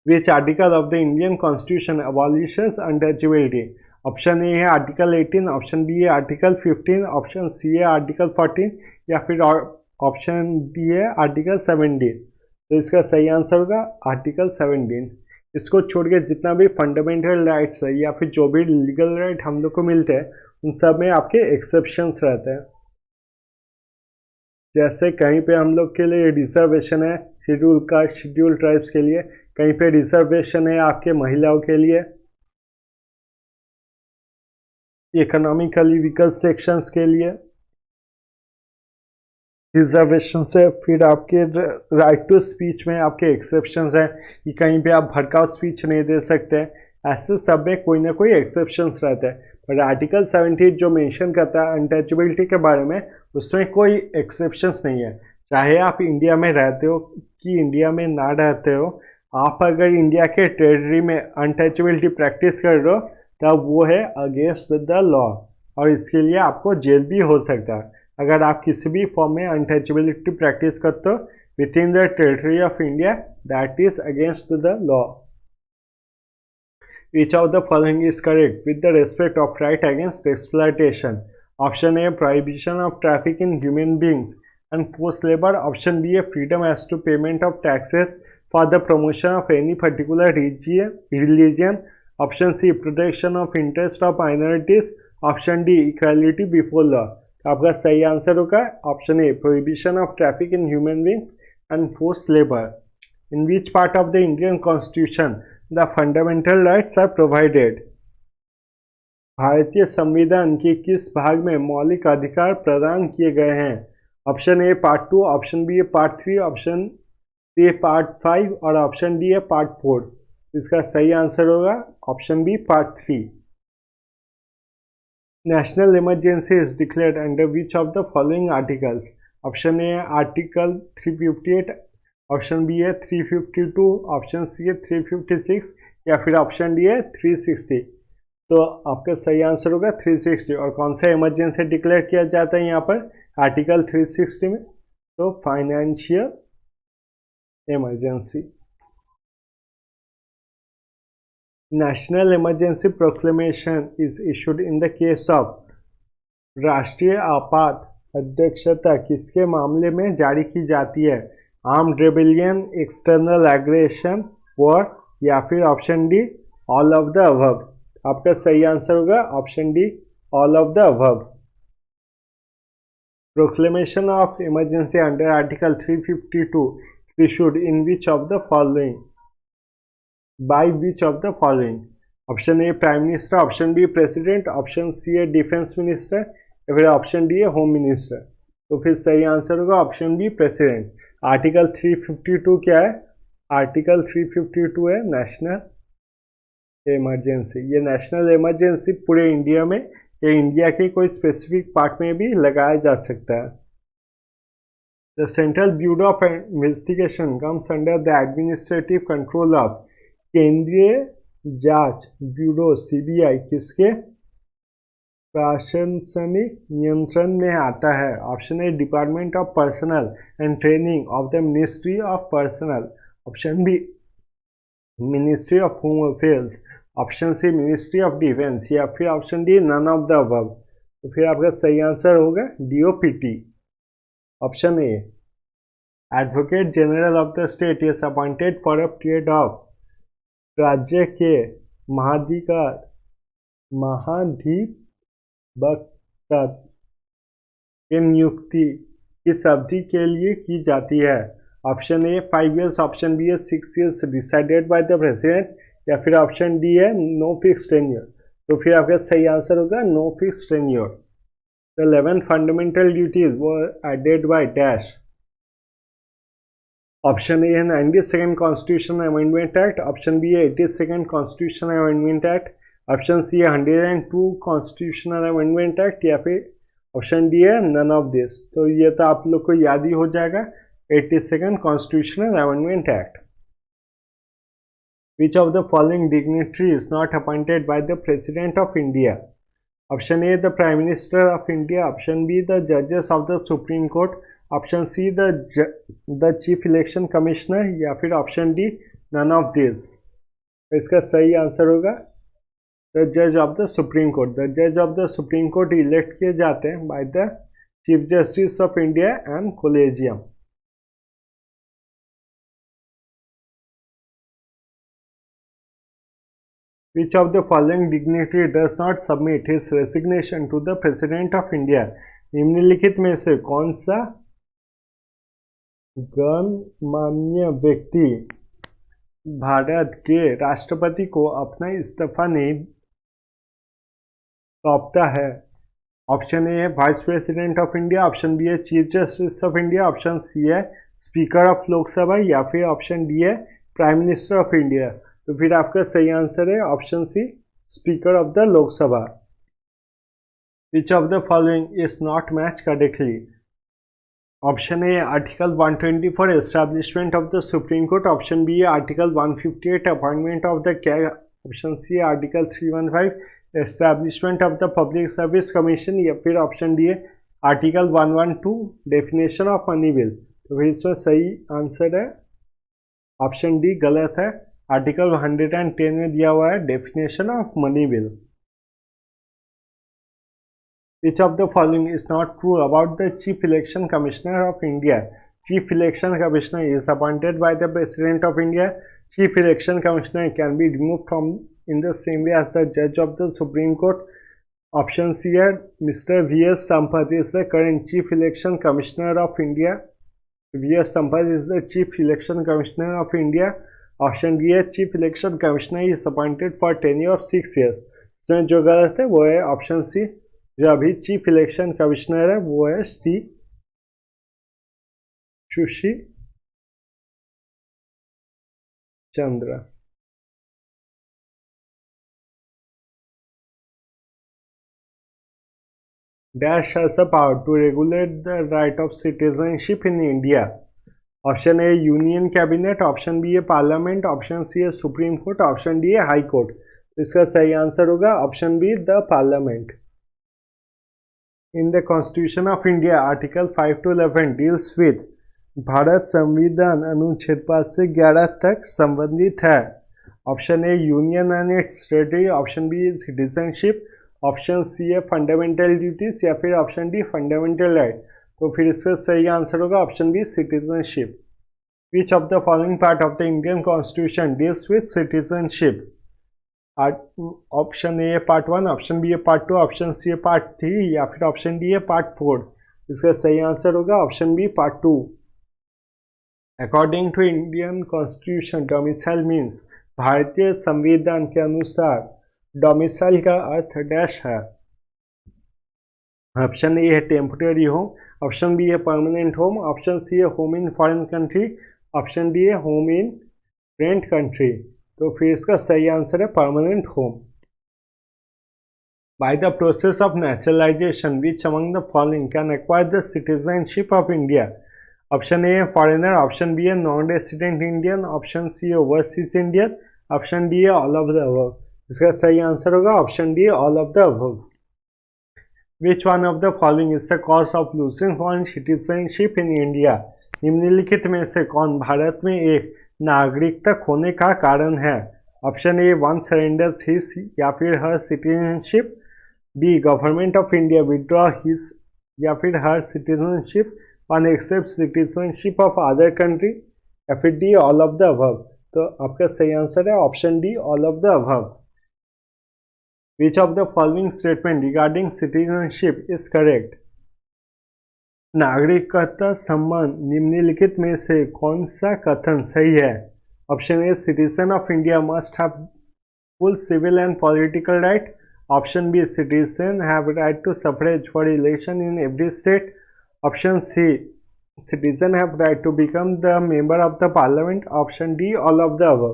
Speaker 1: Which article of the Indian Constitution abolishes untouchability? Option A है article 18, option B है article 15, option C है article 14, या फिर option D है आर्टिकल 17। तो इसका सही आंसर होगा आर्टिकल 17। इसको छोड़ के जितना भी फंडामेंटल राइट्स है या फिर जो भी लीगल राइट हम लोग को मिलते हैं उन सब में आपके एक्सेप्शंस रहते हैं। जैसे कहीं पे हम लोग के लिए रिजर्वेशन है शेड्यूल कास्ट शेड्यूल ट्राइब्स के लिए, कहीं पे रिजर्वेशन है आपके महिलाओं के लिए, इकोनॉमिकली वीकर सेक्शंस के लिए रिजर्वेशन से, फिर आपके राइट टू स्पीच में आपके एक्सेप्शंस हैं कि कहीं पे आप भड़काऊ स्पीच नहीं दे सकते। ऐसे सब में कोई ना कोई एक्सेप्शंस रहते हैं, पर आर्टिकल 17 जो मेंशन करता है अनटचेबिलिटी के बारे में उसमें कोई एक्सेप्शंस नहीं है। चाहे आप इंडिया में रहते हो कि इंडिया में ना रहते हो, आप अगर इंडिया के टेरिटरी में अनटचेबिलिटी प्रैक्टिस कर रहे हो तब वो है अगेंस्ट द लॉ, और इसके लिए आपको जेल भी हो सकता है अगर आप किसी भी फॉर्म में अनटचेबिलिटी प्रैक्टिस करते हो with in the territory of India, that is against the law. Each of the following is correct with the respect of right against exploitation? Option A prohibition of traffic in human beings and forced labor, option B freedom as to payment of taxes for the promotion of any particular religion, option C protection of interest of minorities, option D equality before law। आपका सही answer होगा option A prohibition of traffic in human beings and force labour. In which part of the Indian constitution the fundamental rights are provided? भारतीय संविधान के किस भाग में मौलिक अधिकार प्रदान किए गए हैं? Option A part 2, option B part 3, option C part 5, और ऑप्शन डी है पार्ट 4। इसका सही आंसर होगा option B part 3। National emergency is declared under which of the following articles? Option A article 358, option B है 352, option C है 356 या फिर option D है 360। तो आपका सही आंसर होगा 360। और कौन सा इमरजेंसी डिक्लेयर किया जाता है यहाँ पर आर्टिकल 360 में? तो financial emergency. National emergency proclamation is issued in the case of, राष्ट्रीय आपात अध्यक्षता किसके मामले में जारी की जाती है? Armed rebellion, external aggression, war या फिर option D all of the above. आपका सही आंसर होगा option D all of the above. Proclamation of emergency under article 352 issued in which of the following? By which of the following? Option A prime minister, option B president, option C है defence minister या फिर option D है home minister. तो फिर सही answer होगा option B president. Article 352 क्या है? आर्टिकल 352 है नेशनल इमरजेंसी। ये नेशनल इमरजेंसी पूरे इंडिया में या इंडिया के कोई स्पेसिफिक पार्ट में भी लगाया जा सकता है। The central bureau of investigation comes under the administrative control of, केंद्रीय जांच ब्यूरो सीबीआई किसके प्रशासनिक नियंत्रण में आता है? Option A department of personnel and training of the ministry of personnel, option B ministry of home affairs, option C ministry of defence या फिर option D none of the above. तो फिर आपका सही आंसर होगा DOPT, option A. Advocate general of the state is appointed for a period of, राज्य के महाधिवक्ता की नियुक्ति किस अवधि के लिए की जाती है? Option A 5 years, option B है 6 years decided by the president या फिर ऑप्शन डी है नो फिक्स टेन्योर। तो फिर आपका सही आंसर होगा no fix tenure. The 11 fundamental duties were added by dash. Option A है 92nd constitution amendment act, option B है 82nd constitution amendment act, option C है 102 कॉन्स्टिट्यूशनल अमेंडमेंट एक्ट या फिर ऑप्शन डी है नन ऑफ दिस। तो ये तो आप लोग को याद ही हो जाएगा 82nd constitutional amendment act. Which of the following dignitary is not appointed by the president of India? Option A the prime minister of India, option B the जजेस of the supreme court, option C the chief election commissioner या फिर option D none of this. इसका सही answer होगा the जज of the supreme court. The जज of the supreme court elect किए जाते हैं by the chief justice of India and collegium. Which of the following dignitary does not submit his resignation to the President of India? निम्नलिखित में से कौन सा गणमान्य व्यक्ति भारत के राष्ट्रपति को अपना इस्तीफा नहीं सौंपता है? ऑप्शन ए है vice president of India, option B है chief justice of India, option C है स्पीकर ऑफ लोकसभा या फिर ऑप्शन डी है प्राइम मिनिस्टर ऑफ इंडिया। तो फिर आपका सही आंसर है option C speaker of the Lok Sabha. Which of the following is not match correctly? Option A article 120 for establishment of the supreme court, option B article 158 appointment of the CAG, option C article 315 establishment of the public service commission या फिर option D है article 112 definition of money bill. तो फिर इसमें सही answer है option D गलत है। आर्टिकल 110 में दिया हुआ है definition of money bill. Which of the following is not true about the Chief Election Commissioner of India? Chief Election Commissioner is appointed by the President of India. Chief Election Commissioner can be removed from in the same way as the Judge of the Supreme Court. Option C है Mr. V.S. Sampath is the current Chief Election Commissioner of India. V.S. Sampath is the Chief Election Commissioner of India. Option D है Chief Election Commissioner is appointed for tenure of 6 years. इसमें जो गलत है वो है option सी, जो अभी chief election commissioner है वो है Sushil Chandra. Dash has the power to regulate the right of citizenship in India? Option A union cabinet, option B है पार्लियामेंट, ऑप्शन सी है सुप्रीम कोर्ट, ऑप्शन डी है हाई कोर्ट। इसका सही आंसर होगा option B the parliament. In the constitution of India article 5 to 11 deals with, Bharat संविधान अनुच्छेद 5 से 11 तक संबंधित है। Option A union and its territory, option B citizenship, option C है फंडामेंटल ड्यूटीज या फिर ऑप्शन डी फंडामेंटल राइट। तो फिर इसका सही आंसर होगा option B citizenship. Which of the following part of the Indian constitution deals with citizenship? Option A part 1, option B है part 2, option C है पार्ट 3 या फिर ऑप्शन डी है पार्ट 4। इसका सही आंसर होगा option B part 2। According to Indian constitution domicile means, भारतीय संविधान के अनुसार डोमिसाइल का अर्थ डैश है। ऑप्शन ए है टेम्पररी होम, ऑप्शन बी है परमानेंट होम, ऑप्शन सी है home in foreign country, option D है होम इन रेंट कंट्री। तो फिर इसका सही आंसर है permanent home. By the process of naturalisation which among the following can acquire the citizenship of India? Option A है foreigner, option B है non resident Indian, option C है overseas Indian, option D है all of the above. इसका सही answer होगा option D all of the above. Which one of the following is the cause of losing foreign citizenship in India? निम्नलिखित में से कौन भारत में एक नागरिकता खोने का कारण है? Option A one surrenders his या फिर her citizenship, B government of India withdraw his या फिर her citizenship one accept citizenship of other country, या फिर D all of the above. तो आपका सही आंसर है option D all of the above. Which of the following statement regarding citizenship is correct? नागरिकता सम्मान निम्नलिखित में से कौन सा कथन सही है? Option A citizen of India must have full civil and political right, option B citizen have right to suffrage for election in every state, option C citizen have right to become the member of the parliament, option D all of the above.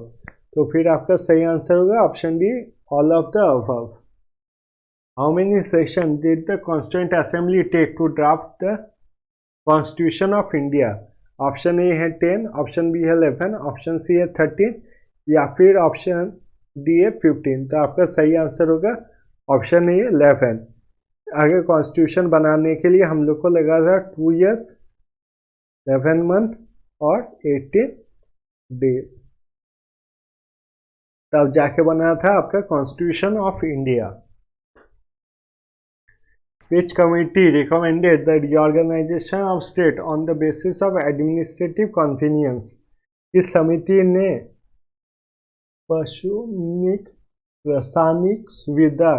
Speaker 1: तो फिर आपका सही answer होगा option D all of the above. How many session did the constituent assembly take to draft the constitution of India? Option A है 10, option B है 11, option C है 13 या फिर ऑप्शन डी है 15। तो आपका सही आंसर होगा ऑप्शन ए 11। आगे कॉन्स्टिट्यूशन बनाने के लिए हम लोग को लगा था 2 years 11 month और 18 days, तब जाके बना था आपका constitution of India. Which committee recommended the reorganization of state on the basis of administrative convenience? इस समिति ने प्रशासनिक सुविधा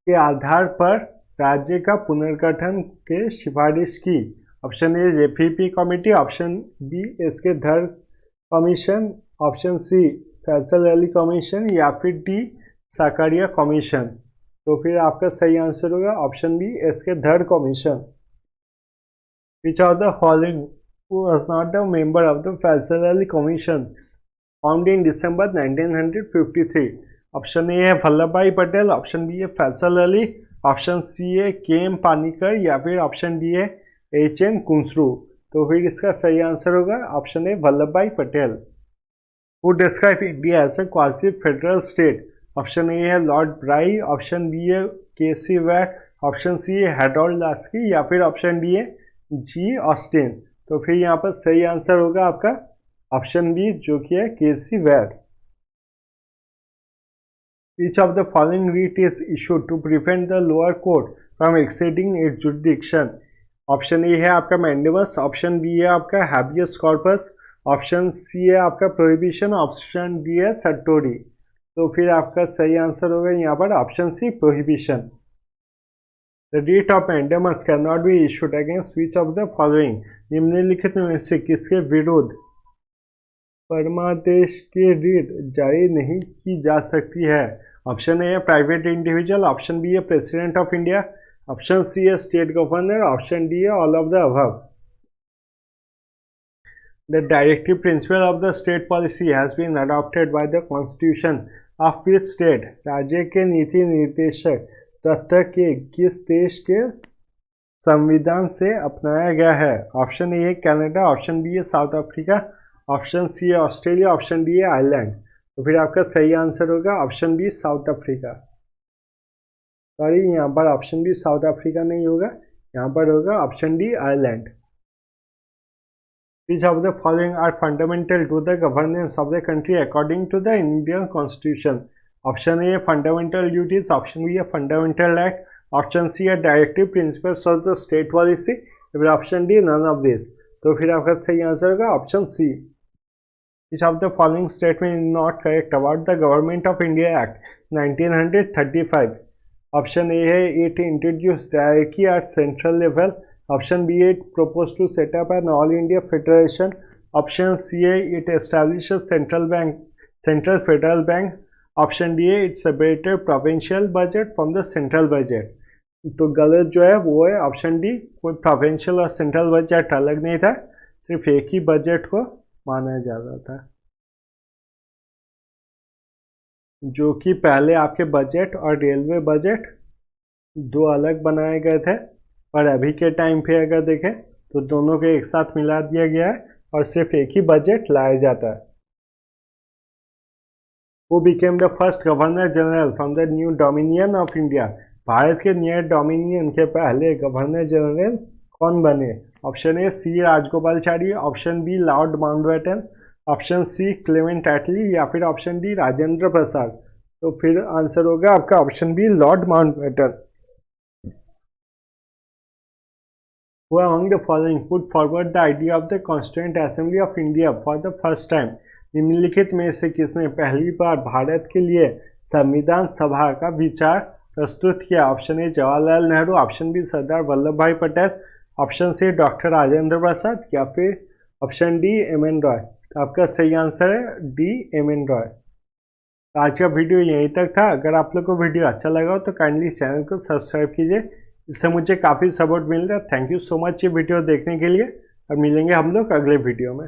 Speaker 1: के आधार पर राज्य का पुनर्गठन के सिफारिश की। Option A JPP committee, option B SK Dhar commission, option C Fazal Ali commission या फिर डी साकारिया कमीशन। तो फिर आपका सही आंसर होगा option B SK Dhar commission. Which of the following was not a member of the Faisal Ali commission found in December 1953? Option A है वल्लभ भाई Patel, option B है फैसल अली, ऑप्शन सी है के एम पानीकर या फिर ऑप्शन डी है एच एन कुंसरू। तो फिर इसका सही आंसर होगा ऑप्शन ए वल्लभ भाई Patel. Who describe India as a quasi federal state? Option A है लॉर्ड ब्राई, ऑप्शन बी है केसी वैट, ऑप्शन सी है हैरोल्ड लास्की या फिर ऑप्शन डी है जी ऑस्टिन। तो फिर यहाँ पर सही आंसर होगा आपका ऑप्शन बी जो कि है केसी VAT. Each of the following writ is issued to prevent the lower court from exceeding its jurisdiction? Option A है आपका मैंडेमस, ऑप्शन बी है आपका हैबियस कॉर्पस, ऑप्शन सी है आपका प्रोहिबिशन, ऑप्शन डी है सट्टोरी। तो फिर आपका सही आंसर होगा यहाँ पर option C prohibition. The writ of mandamus can not be issued against which of the following? निम्नलिखित में से किसके विरुद्ध परमादेश की रिट जारी नहीं की जा सकती है? ऑप्शन ए है प्राइवेट इंडिविजुअल, ऑप्शन बी है president of India, option C है स्टेट गवर्नर, ऑप्शन डी है all of the above. The directive principle of the state policy has been adopted by the constitution of which state? राज्य के नीति निर्देशक तत्व के किस देश के संविधान से अपनाया गया है? ऑप्शन ए है कनाडा, ऑप्शन बी है साउथ अफ्रीका, ऑप्शन सी है ऑस्ट्रेलिया, ऑप्शन डी है आयरलैंड। तो फिर आपका सही आंसर होगा option B South Africa. Sorry, यहाँ पर ऑप्शन बी साउथ अफ्रीका नहीं होगा, यहाँ पर होगा option D Ireland. Which of the following are fundamental to the governance of the country according to the Indian Constitution? Option A fundamental duties, option B fundamental act, option C directive principles of the state policy, फिर option D none of this। तो फिर आपका सही answer होगा option C. Which of the following statement is not correct about the Government of India Act 1935? Option A है it introduced hierarchy at central level, option B है proposed to set up an all India federation, option C है it establishes central federal bank, option D है it separated provincial budget from the central budget। तो गलत जो है वो है option D, कोई प्रोविंशियल और सेंट्रल बजट अलग नहीं था, सिर्फ एक ही बजट को माना जा रहा था, जो कि पहले आपके बजट और रेलवे बजट दो अलग बनाए गए थे, पर अभी के टाइम पे अगर देखें तो दोनों को एक साथ मिला दिया गया है और सिर्फ एक ही बजट लाया जाता है। Who became the first Governor General from the new Dominion of India? Bharat के नए डोमिनियन के पहले गवर्नर जनरल कौन बने? Option A C Rajagopalachari, option B lord Mountbatten, option C Clement Attlee, या फिर ऑप्शन डी राजेंद्र प्रसाद। तो फिर आंसर होगा आपका option B lord Mountbatten. Who among the following put forward the idea of the Constituent Assembly of India for the first time? निम्नलिखित में से किसने पहली बार भारत के लिए संविधान सभा का विचार प्रस्तुत किया? Option A Jawaharlal Nehru, option B Sardar Vallabh भाई Patel, option C doctor Rajendra Prasad, या फिर option D M N Roy. तो आपका सही आंसर है डी एम एन रॉय। तो आज का वीडियो यहीं तक था। अगर आप लोग को वीडियो अच्छा लगा हो तो काइंडली चैनल को सब्सक्राइब कीजिए, इससे मुझे काफ़ी सपोर्ट मिल रहा है। थैंक यू सो मच ये वीडियो देखने के लिए, और मिलेंगे हम लोग अगले वीडियो में।